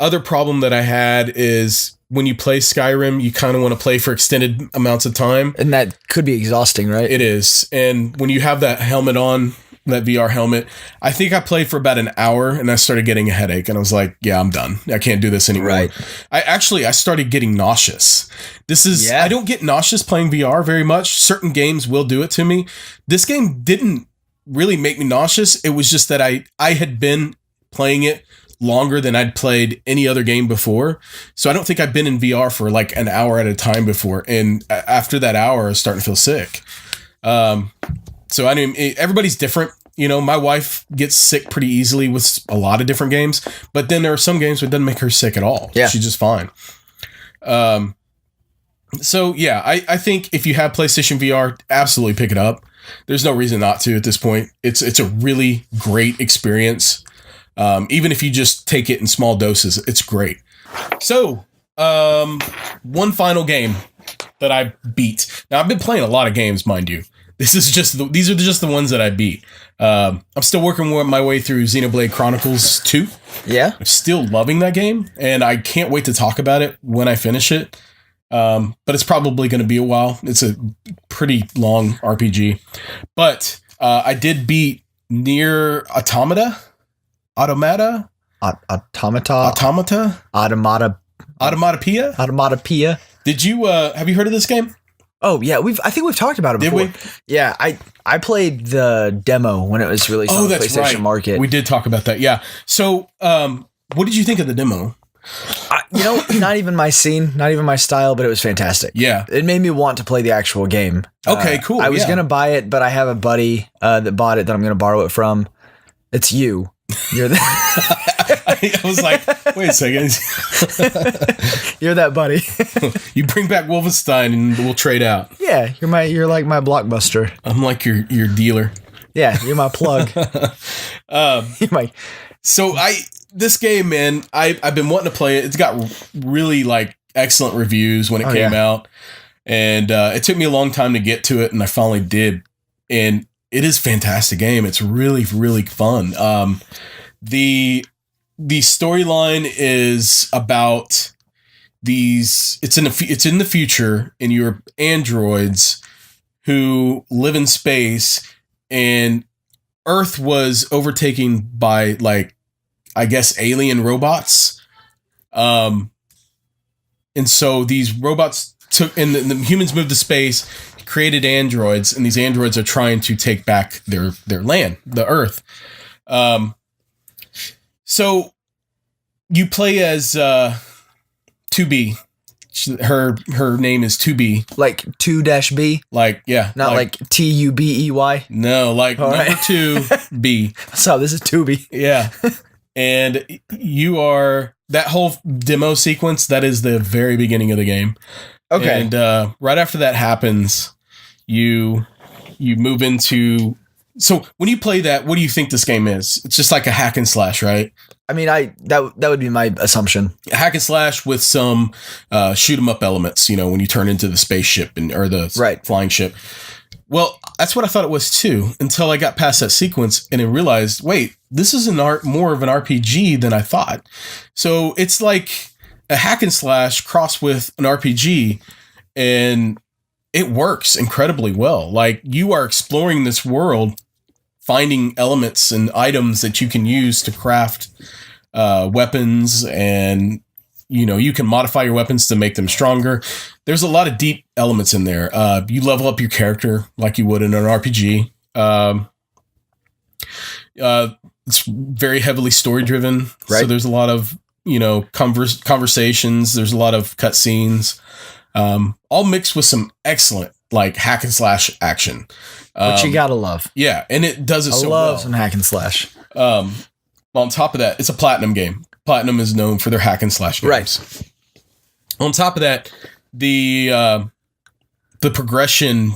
S2: other problem that I had is when you play Skyrim, you kind of want to play for extended amounts of time.
S1: And that could be exhausting, right?
S2: It is. And when you have that helmet on, that VR helmet, I think I played for about an hour and I started getting a headache, and I was like, yeah, I'm done. I can't do this anymore.
S1: Right.
S2: I started getting nauseous. I don't get nauseous playing VR very much. Certain games will do it to me. This game didn't really make me nauseous. It was just that I had been playing it longer than I'd played any other game before. So I don't think I've been in VR for like an hour at a time before. And after that hour, I was starting to feel sick. So I mean, everybody's different. My wife gets sick pretty easily with a lot of different games, but then there are some games where it doesn't make her sick at all.
S1: Yeah.
S2: She's just fine. So yeah, I think if you have PlayStation VR, absolutely pick it up. There's no reason not to at this point. It's a really great experience. Even if you just take it in small doses, it's great. So, one final game that I beat. Now, I've been playing a lot of games, mind you. These are just the ones that I beat. I'm still working my way through Xenoblade Chronicles 2.
S1: Yeah.
S2: I'm still loving that game, and I can't wait to talk about it when I finish it. But it's probably going to be a while. It's a pretty long RPG. But I did beat Nier Automata.
S1: Automata.
S2: Did you have you heard of this game?
S1: Oh yeah, I think we've talked about it before. Did we? Yeah, I played the demo when it was released on the PlayStation Market.
S2: We did talk about that. Yeah. So, what did you think of the demo?
S1: Not even my scene, not even my style, but it was fantastic.
S2: Yeah.
S1: It made me want to play the actual game.
S2: Okay, cool.
S1: I was going to buy it, but I have a buddy that bought it that I'm going to borrow it from. It's you. You're the
S2: I was like, wait a second.
S1: You're that buddy.
S2: You bring back Wolfenstein and we'll trade out.
S1: Yeah, you're like my Blockbuster.
S2: I'm like your dealer.
S1: Yeah, you're my plug.
S2: This game, man, I've been wanting to play it. It's got really like excellent reviews when it came out. And it took me a long time to get to it, and I finally did. And it is a fantastic game. It's really, really fun. The storyline is about these. It's in the future, and you're androids who live in space, and Earth was overtaken by like, I guess, alien robots. And so these robots and the humans moved to space, created androids, and these androids are trying to take back their land, the Earth. So you play as 2B. Her name is 2B.
S1: Like 2-B?
S2: Like, yeah.
S1: Not like TUBEY?
S2: No, like number 2B.
S1: So this is 2B.
S2: Yeah. and you are that whole demo sequence. That is the very beginning of the game.
S1: Okay.
S2: And right after that happens, you move into. So when you play that, what do you think this game is? It's just like a hack and slash, right?
S1: I mean, that would be my assumption.
S2: A hack and slash with some shoot 'em up elements. When you turn into the spaceship or the flying ship. Well, that's what I thought it was too, until I got past that sequence and then realized, wait, this is more of an RPG than I thought. So it's like a hack and slash crossed with an RPG, and it works incredibly well. Like, you are exploring this world, finding elements and items that you can use to craft weapons, and you can modify your weapons to make them stronger. There's a lot of deep elements in there. You level up your character like you would in an RPG. It's very heavily story driven. Right. So there's a lot of, conversations. There's a lot of cutscenes, all mixed with some excellent like hack and slash action.
S1: Which you gotta love.
S2: Yeah. And it does it so well. I love
S1: some hack and slash.
S2: On top of that, it's a Platinum game. Platinum is known for their hack and slash games. Right. On top of that, the progression,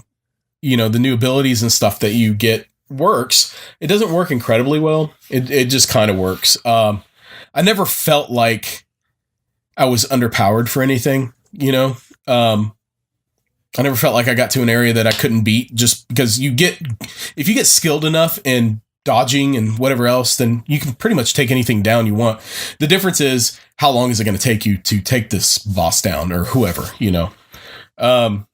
S2: the new abilities and stuff that you get works. It doesn't work incredibly well. It just kind of works. I never felt like I was underpowered for anything, I never felt like I got to an area that I couldn't beat, just because if you get skilled enough in dodging and whatever else, then you can pretty much take anything down you want. The difference is, how long is it going to take you to take this boss down or whoever, So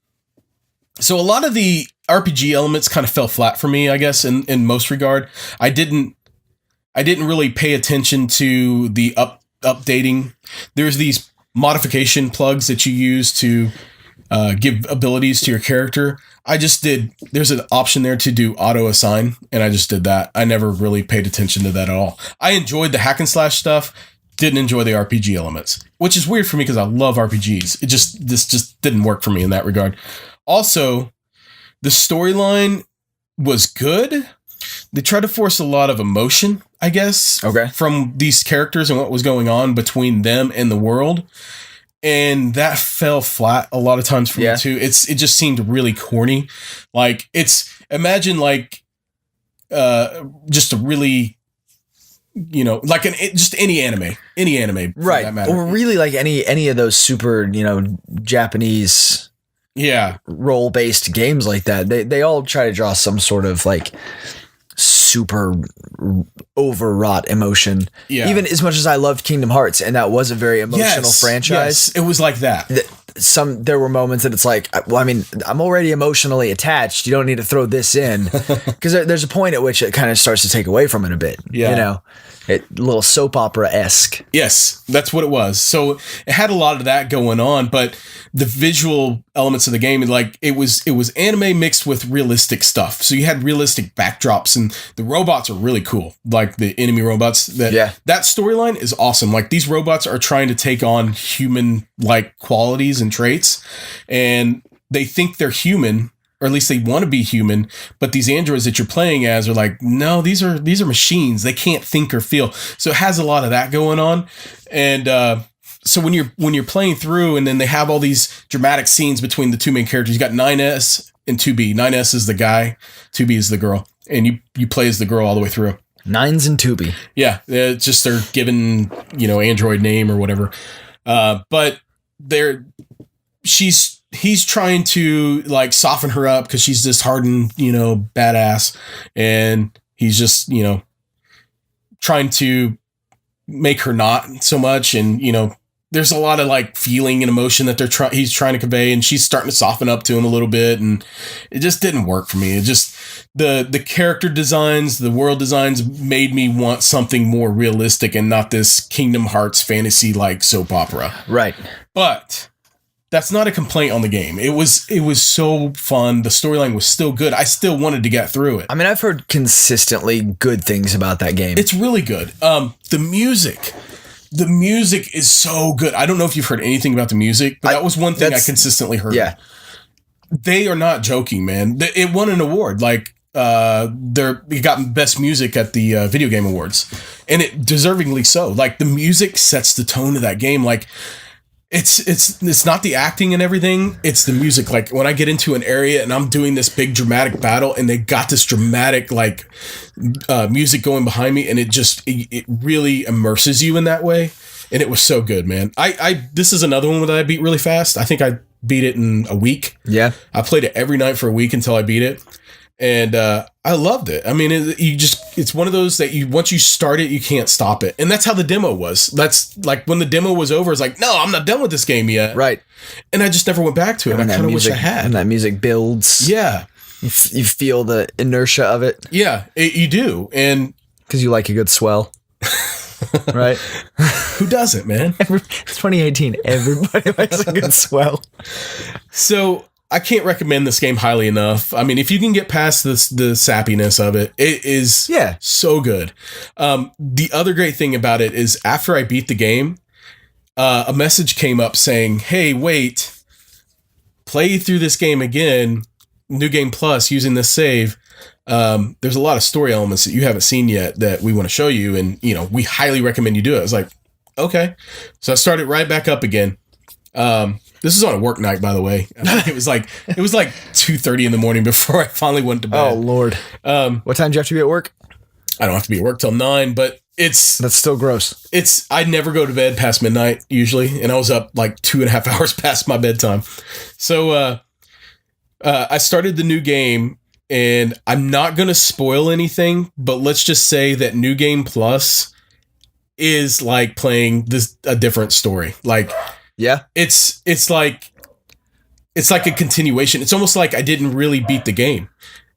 S2: a lot of the RPG elements kind of fell flat for me, I guess, in most regard. I didn't really pay attention to the updating. There's these modification plugs that you use to give abilities to your character. There's an option there to do auto assign, and I just did that. I never really paid attention to that at all. I enjoyed the hack and slash stuff, didn't enjoy the RPG elements, which is weird for me because I love RPGs. This just didn't work for me in that regard. Also, the storyline was good. They tried to force a lot of emotion, I guess, from these characters and what was going on between them and the world. And that fell flat a lot of times for me too. It just seemed really corny. Like, imagine like just a really, like just any anime,
S1: right? Or really like any of those super, Japanese role based games like that. They all try to draw some sort of like super overwrought emotion. Yeah. Even as much as I loved Kingdom Hearts, and that was a very emotional franchise. Yes,
S2: it was like that.
S1: There were moments that it's like, well, I mean, I'm already emotionally attached. You don't need to throw this in, because there's a point at which it kind of starts to take away from it a bit. Yeah. A little soap opera-esque.
S2: Yes, that's what it was. So it had a lot of that going on, but the visual elements of the game, like it was anime mixed with realistic stuff. So you had realistic backdrops, and the robots are really cool. Like the enemy robots. That storyline is awesome. Like, these robots are trying to take on human-like qualities and traits, and they think they're human, or at least they want to be human, but these androids that you're playing as are like, no, these are machines. They can't think or feel. So it has a lot of that going on. And so when you're playing through, and then they have all these dramatic scenes between the two main characters, you got 9S and 2B. 9S is the guy, 2B is the girl, and you play as the girl all the way through.
S1: 9s and 2B.
S2: Yeah, it's just their given, android name or whatever. But he's trying to like soften her up because she's this hardened, badass, and he's just, trying to make her not so much. And, there's a lot of like feeling and emotion that he's trying to convey, and she's starting to soften up to him a little bit, and it just didn't work for me. It just, the character designs, the world designs made me want something more realistic and not this Kingdom Hearts fantasy like soap opera.
S1: Right.
S2: But that's not a complaint on the game. It was so fun. The storyline was still good. I still wanted to get through it.
S1: I mean, I've heard consistently good things about that game.
S2: It's really good. The music is so good. I don't know if you've heard anything about the music, but that was one thing I consistently heard.
S1: Yeah.
S2: They are not joking, man. It won an award. Like, it got best music at the Video Game Awards, and it deservingly so. Like, the music sets the tone of that game. Like, it's not the acting and everything, it's the music. Like, when I get into an area and I'm doing this big dramatic battle and they got this dramatic like music going behind me, and it really immerses you in that way. And it was so good, man. This is another one that I beat really fast. I think I beat it in a week. Yeah. I played it every night for a week until I beat it. And I loved it. I mean, it's one of those that once you start it, you can't stop it. And that's how the demo was. That's like when the demo was over, it's like, no, I'm not done with this game yet. Right. And I just never went back to it. And I kind of wish I had.
S1: And that music builds. Yeah. You feel the inertia of it.
S2: Yeah, you do. And
S1: because you like a good swell. Right?
S2: Who doesn't, man?
S1: It's 2018. Everybody likes a good swell.
S2: So I can't recommend this game highly enough. I mean, if you can get past the sappiness of it, it is so good. The other great thing about it is after I beat the game, a message came up saying, hey, wait, play through this game again, New Game Plus, using this save. There's a lot of story elements that you haven't seen yet that we want to show you. And, we highly recommend you do it. I was like, okay. So I started right back up again. This is on a work night, by the way. It was like 2:30 in the morning before I finally went to bed.
S1: Oh, Lord. What time do you have to be at work?
S2: I don't have to be at work till 9, but that's
S1: still gross.
S2: I never go to bed past midnight usually. And I was up like 2.5 hours past my bedtime. So, I started the new game, and I'm not going to spoil anything, but let's just say that New Game Plus is like playing a different story. Like, yeah, it's like a continuation. It's almost like I didn't really beat the game.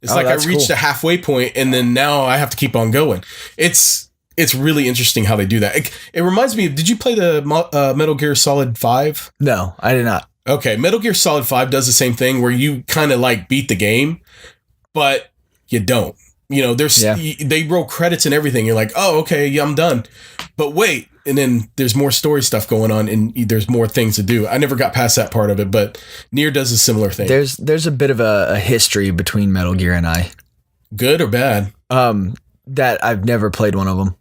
S2: It's like I reached a halfway point, and then now I have to keep on going. It's really interesting how they do that. It reminds me of, did you play the Metal Gear Solid 5?
S1: No, I did not.
S2: Okay, Metal Gear Solid 5 does the same thing where you kind of like beat the game, but you don't. They roll credits and everything. You're like, oh, okay, yeah, I'm done. But wait, and then there's more story stuff going on, and there's more things to do. I never got past that part of it, but Nier does a similar thing.
S1: There's a bit of a history between Metal Gear and I.
S2: Good or bad?
S1: That I've never played one of them.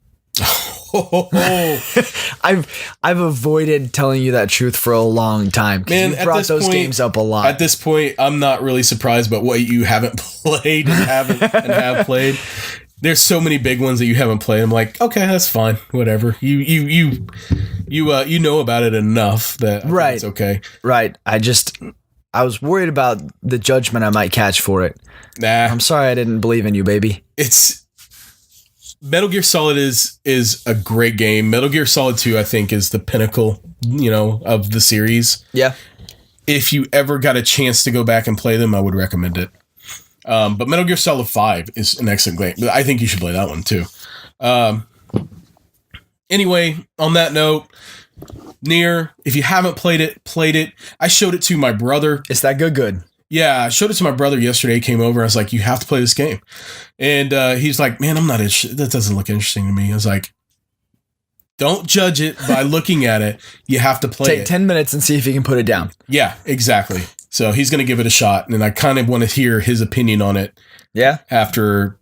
S1: I've avoided telling you that truth for a long time. Man, you brought those games up a lot.
S2: At this point, I'm not really surprised by what you haven't played and have played. There's so many big ones that you haven't played. I'm like, okay, that's fine, whatever. You know about it enough that it's okay.
S1: Right. I was worried about the judgment I might catch for it. Nah, I'm sorry I didn't believe in you, baby.
S2: Metal Gear Solid is a great game. Metal Gear Solid 2, I think, is the pinnacle, of the series. Yeah. If you ever got a chance to go back and play them, I would recommend it. But Metal Gear Solid 5 is an excellent game. I think you should play that one too. Anyway, on that note, Nier, if you haven't played it. I showed it to my brother.
S1: It's that good.
S2: Yeah, I showed it to my brother yesterday. He came over. I was like, you have to play this game. And he's like, man, I'm not interested. That doesn't look interesting to me. I was like, don't judge it by looking at it. You have to play it.
S1: Take 10 minutes and see if you can put it down.
S2: Yeah, exactly. So he's going to give it a shot. And I kind of want to hear his opinion on it. Yeah. After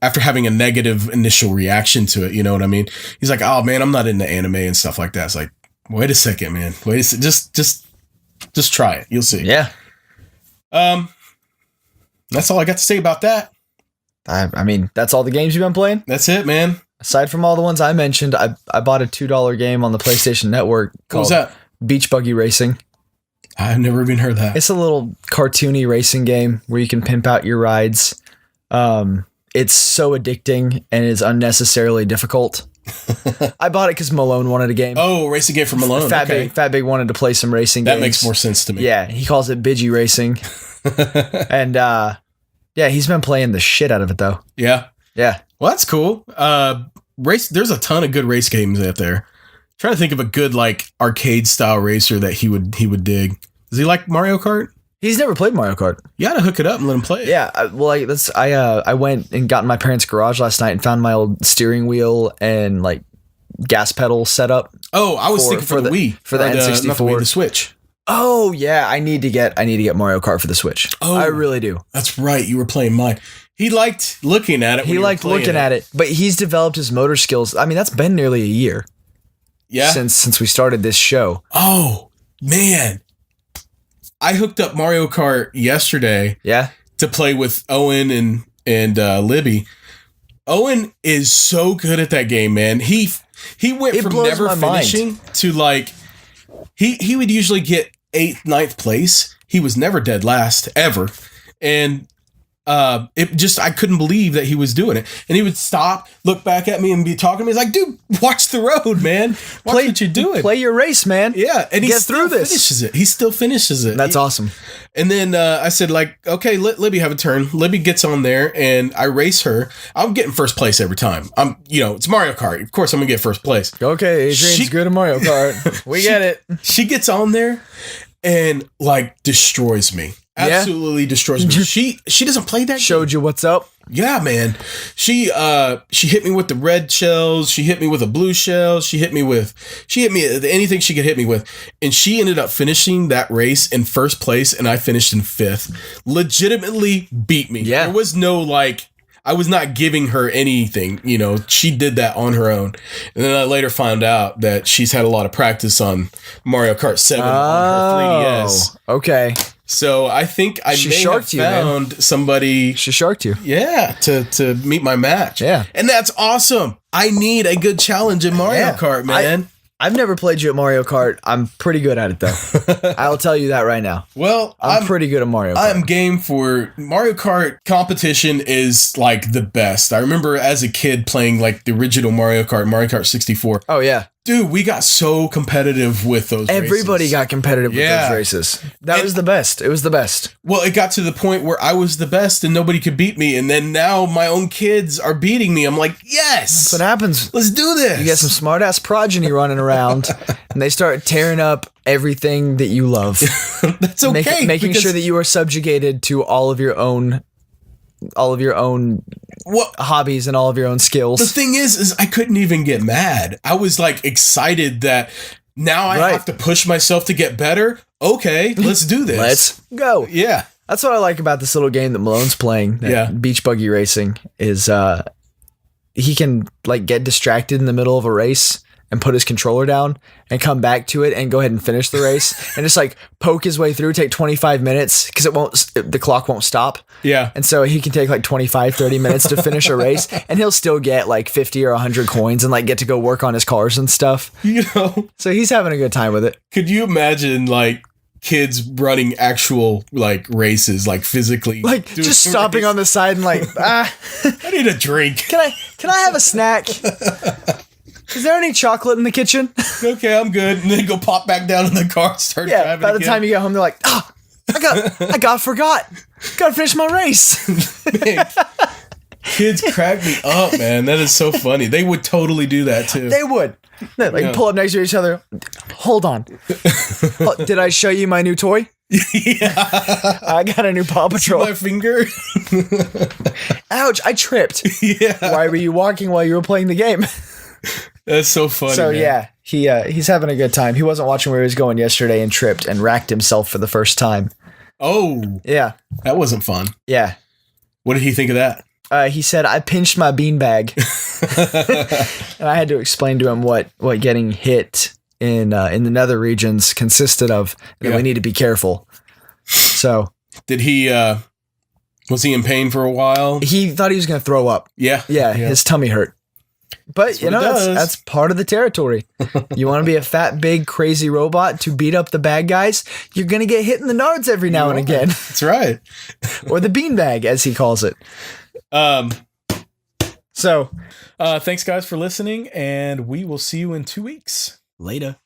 S2: having a negative initial reaction to it. You know what I mean? He's like, oh, man, I'm not into anime and stuff like that. It's like, wait a second, man. Wait a second. Just try it. You'll see. Yeah. That's all I got to say about that.
S1: I mean, that's all the games you've been playing?
S2: That's it, man.
S1: Aside from all the ones I mentioned, I bought a $2 game on the PlayStation Network called Beach Buggy Racing.
S2: I've never even heard that.
S1: It's a little cartoony racing game where you can pimp out your rides. It's so addicting and is unnecessarily difficult. I bought it because Malone wanted a game.
S2: Oh, racing game for Malone.
S1: Fat Big wanted to play some racing games.
S2: That makes more sense to me.
S1: Yeah, he calls it Bidgy Racing. And yeah, he's been playing the shit out of it though.
S2: Yeah.
S1: Yeah.
S2: Well, that's cool. There's a ton of good race games out there. I'm trying to think of a good like arcade style racer that he would dig. Does he like Mario Kart?
S1: He's never played Mario Kart.
S2: You gotta hook it up and let him play it.
S1: Yeah, I went and got in my parents' garage last night and found my old steering wheel and like gas pedal set up.
S2: Oh, I was thinking for the Wii.
S1: For the N64.
S2: The Switch.
S1: Oh yeah, I need to get Mario Kart for the Switch.
S2: Oh,
S1: I really do.
S2: That's right. You were playing mine. He liked looking at it.
S1: He liked looking at it, but he's developed his motor skills. I mean, that's been nearly a year.
S2: Yeah.
S1: Since we started this show.
S2: Oh man, I hooked up Mario Kart yesterday.
S1: Yeah.
S2: To play with Owen and Libby. Owen is so good at that game, man. He went from never finishing to like he would usually get 8th, 9th place. He was never dead last ever, and I couldn't believe that he was doing it. And he would stop, look back at me, and be talking to me. He's like, "Dude, watch the road, man. Watch what you're doing.
S1: Play your race, man.
S2: Yeah." And he still finishes it. He still finishes it.
S1: That's awesome.
S2: And then I said, like, okay, let Libby have a turn. Libby gets on there, and I race her. I'm getting first place every time. It's Mario Kart. Of course, I'm gonna get first place.
S1: Okay, Adrian's good at Mario Kart. We get it.
S2: She gets on there and like destroys me. Absolutely destroys me. She doesn't play that.
S1: Showed you what's up.
S2: Yeah, man. She hit me with the red shells. She hit me with a blue shell. She hit me with anything she could hit me with. And she ended up finishing that race in first place, and I finished in 5th. Legitimately beat me.
S1: Yeah.
S2: There was no like, I was not giving her anything. She did that on her own. And then I later found out that she's had a lot of practice on Mario Kart 7 on her 3DS.
S1: Okay.
S2: So I think I may have found somebody.
S1: She sharked you.
S2: Yeah, to meet my match.
S1: Yeah.
S2: And that's awesome. I need a good challenge in Mario Kart, man.
S1: I've never played you at Mario Kart. I'm pretty good at it, though. I'll tell you that right now.
S2: Well,
S1: I'm pretty good at Mario Kart.
S2: I'm game for Mario Kart. Competition is like the best. I remember as a kid playing like the original Mario Kart 64.
S1: Oh, yeah.
S2: Dude, we got so competitive with those
S1: Everybody
S2: races.
S1: got competitive with those races. That was the best. It was the best.
S2: Well, it got to the point where I was the best and nobody could beat me. And then now my own kids are beating me. I'm like, yes.
S1: That's what happens.
S2: Let's do this.
S1: You get some smart-ass progeny running around, and they start tearing up everything that you love.
S2: That's okay.
S1: Making sure that you are subjugated to all of your own hobbies and all of your own skills.
S2: The thing is I couldn't even get mad. I was like excited that now I have to push myself to get better. Okay, let's do this.
S1: Let's go.
S2: Yeah.
S1: That's what I like about this little game that Malone's playing. Beach buggy racing is he can like get distracted in the middle of a race and put his controller down and come back to it and go ahead and finish the race and just like poke his way through, take 25 minutes because the clock won't stop.
S2: Yeah.
S1: And so he can take like 25, 30 minutes to finish a race and he'll still get like 50 or 100 coins and like get to go work on his cars and stuff. So he's having a good time with it.
S2: Could you imagine like kids running actual like races, like physically,
S1: like just stopping on the side and like,
S2: I need a drink.
S1: Can I have a snack? Is there any chocolate in the kitchen?
S2: Okay, I'm good. And then go pop back down in the car, start driving
S1: by the time you get home, they're like, oh, I forgot. Gotta finish my race.
S2: Man, kids crack me up, man. That is so funny. They would totally do that too.
S1: They would. Pull up next to each other. Hold on. Did I show you my new toy?
S2: Yeah.
S1: I got a new Paw Patrol.
S2: See my finger?
S1: Ouch, I tripped.
S2: Yeah.
S1: Why were you walking while you were playing the game?
S2: That's so funny.
S1: So
S2: man.
S1: he's having a good time. He wasn't watching where he was going yesterday and tripped and racked himself for the first time.
S2: Oh.
S1: Yeah.
S2: That wasn't fun.
S1: Yeah.
S2: What did he think of that?
S1: He said, I pinched my beanbag. And I had to explain to him what getting hit in the nether regions consisted of, and we need to be careful. So
S2: did he was he in pain for a while?
S1: He thought he was going to throw up.
S2: Yeah.
S1: His tummy hurt. But that's part of the territory. You want to be a fat, big, crazy robot to beat up the bad guys, you're going to get hit in the nards every now and again.
S2: That's right.
S1: Or the beanbag, as he calls it. So
S2: thanks guys for listening, and we will see you in 2 weeks.
S1: Later.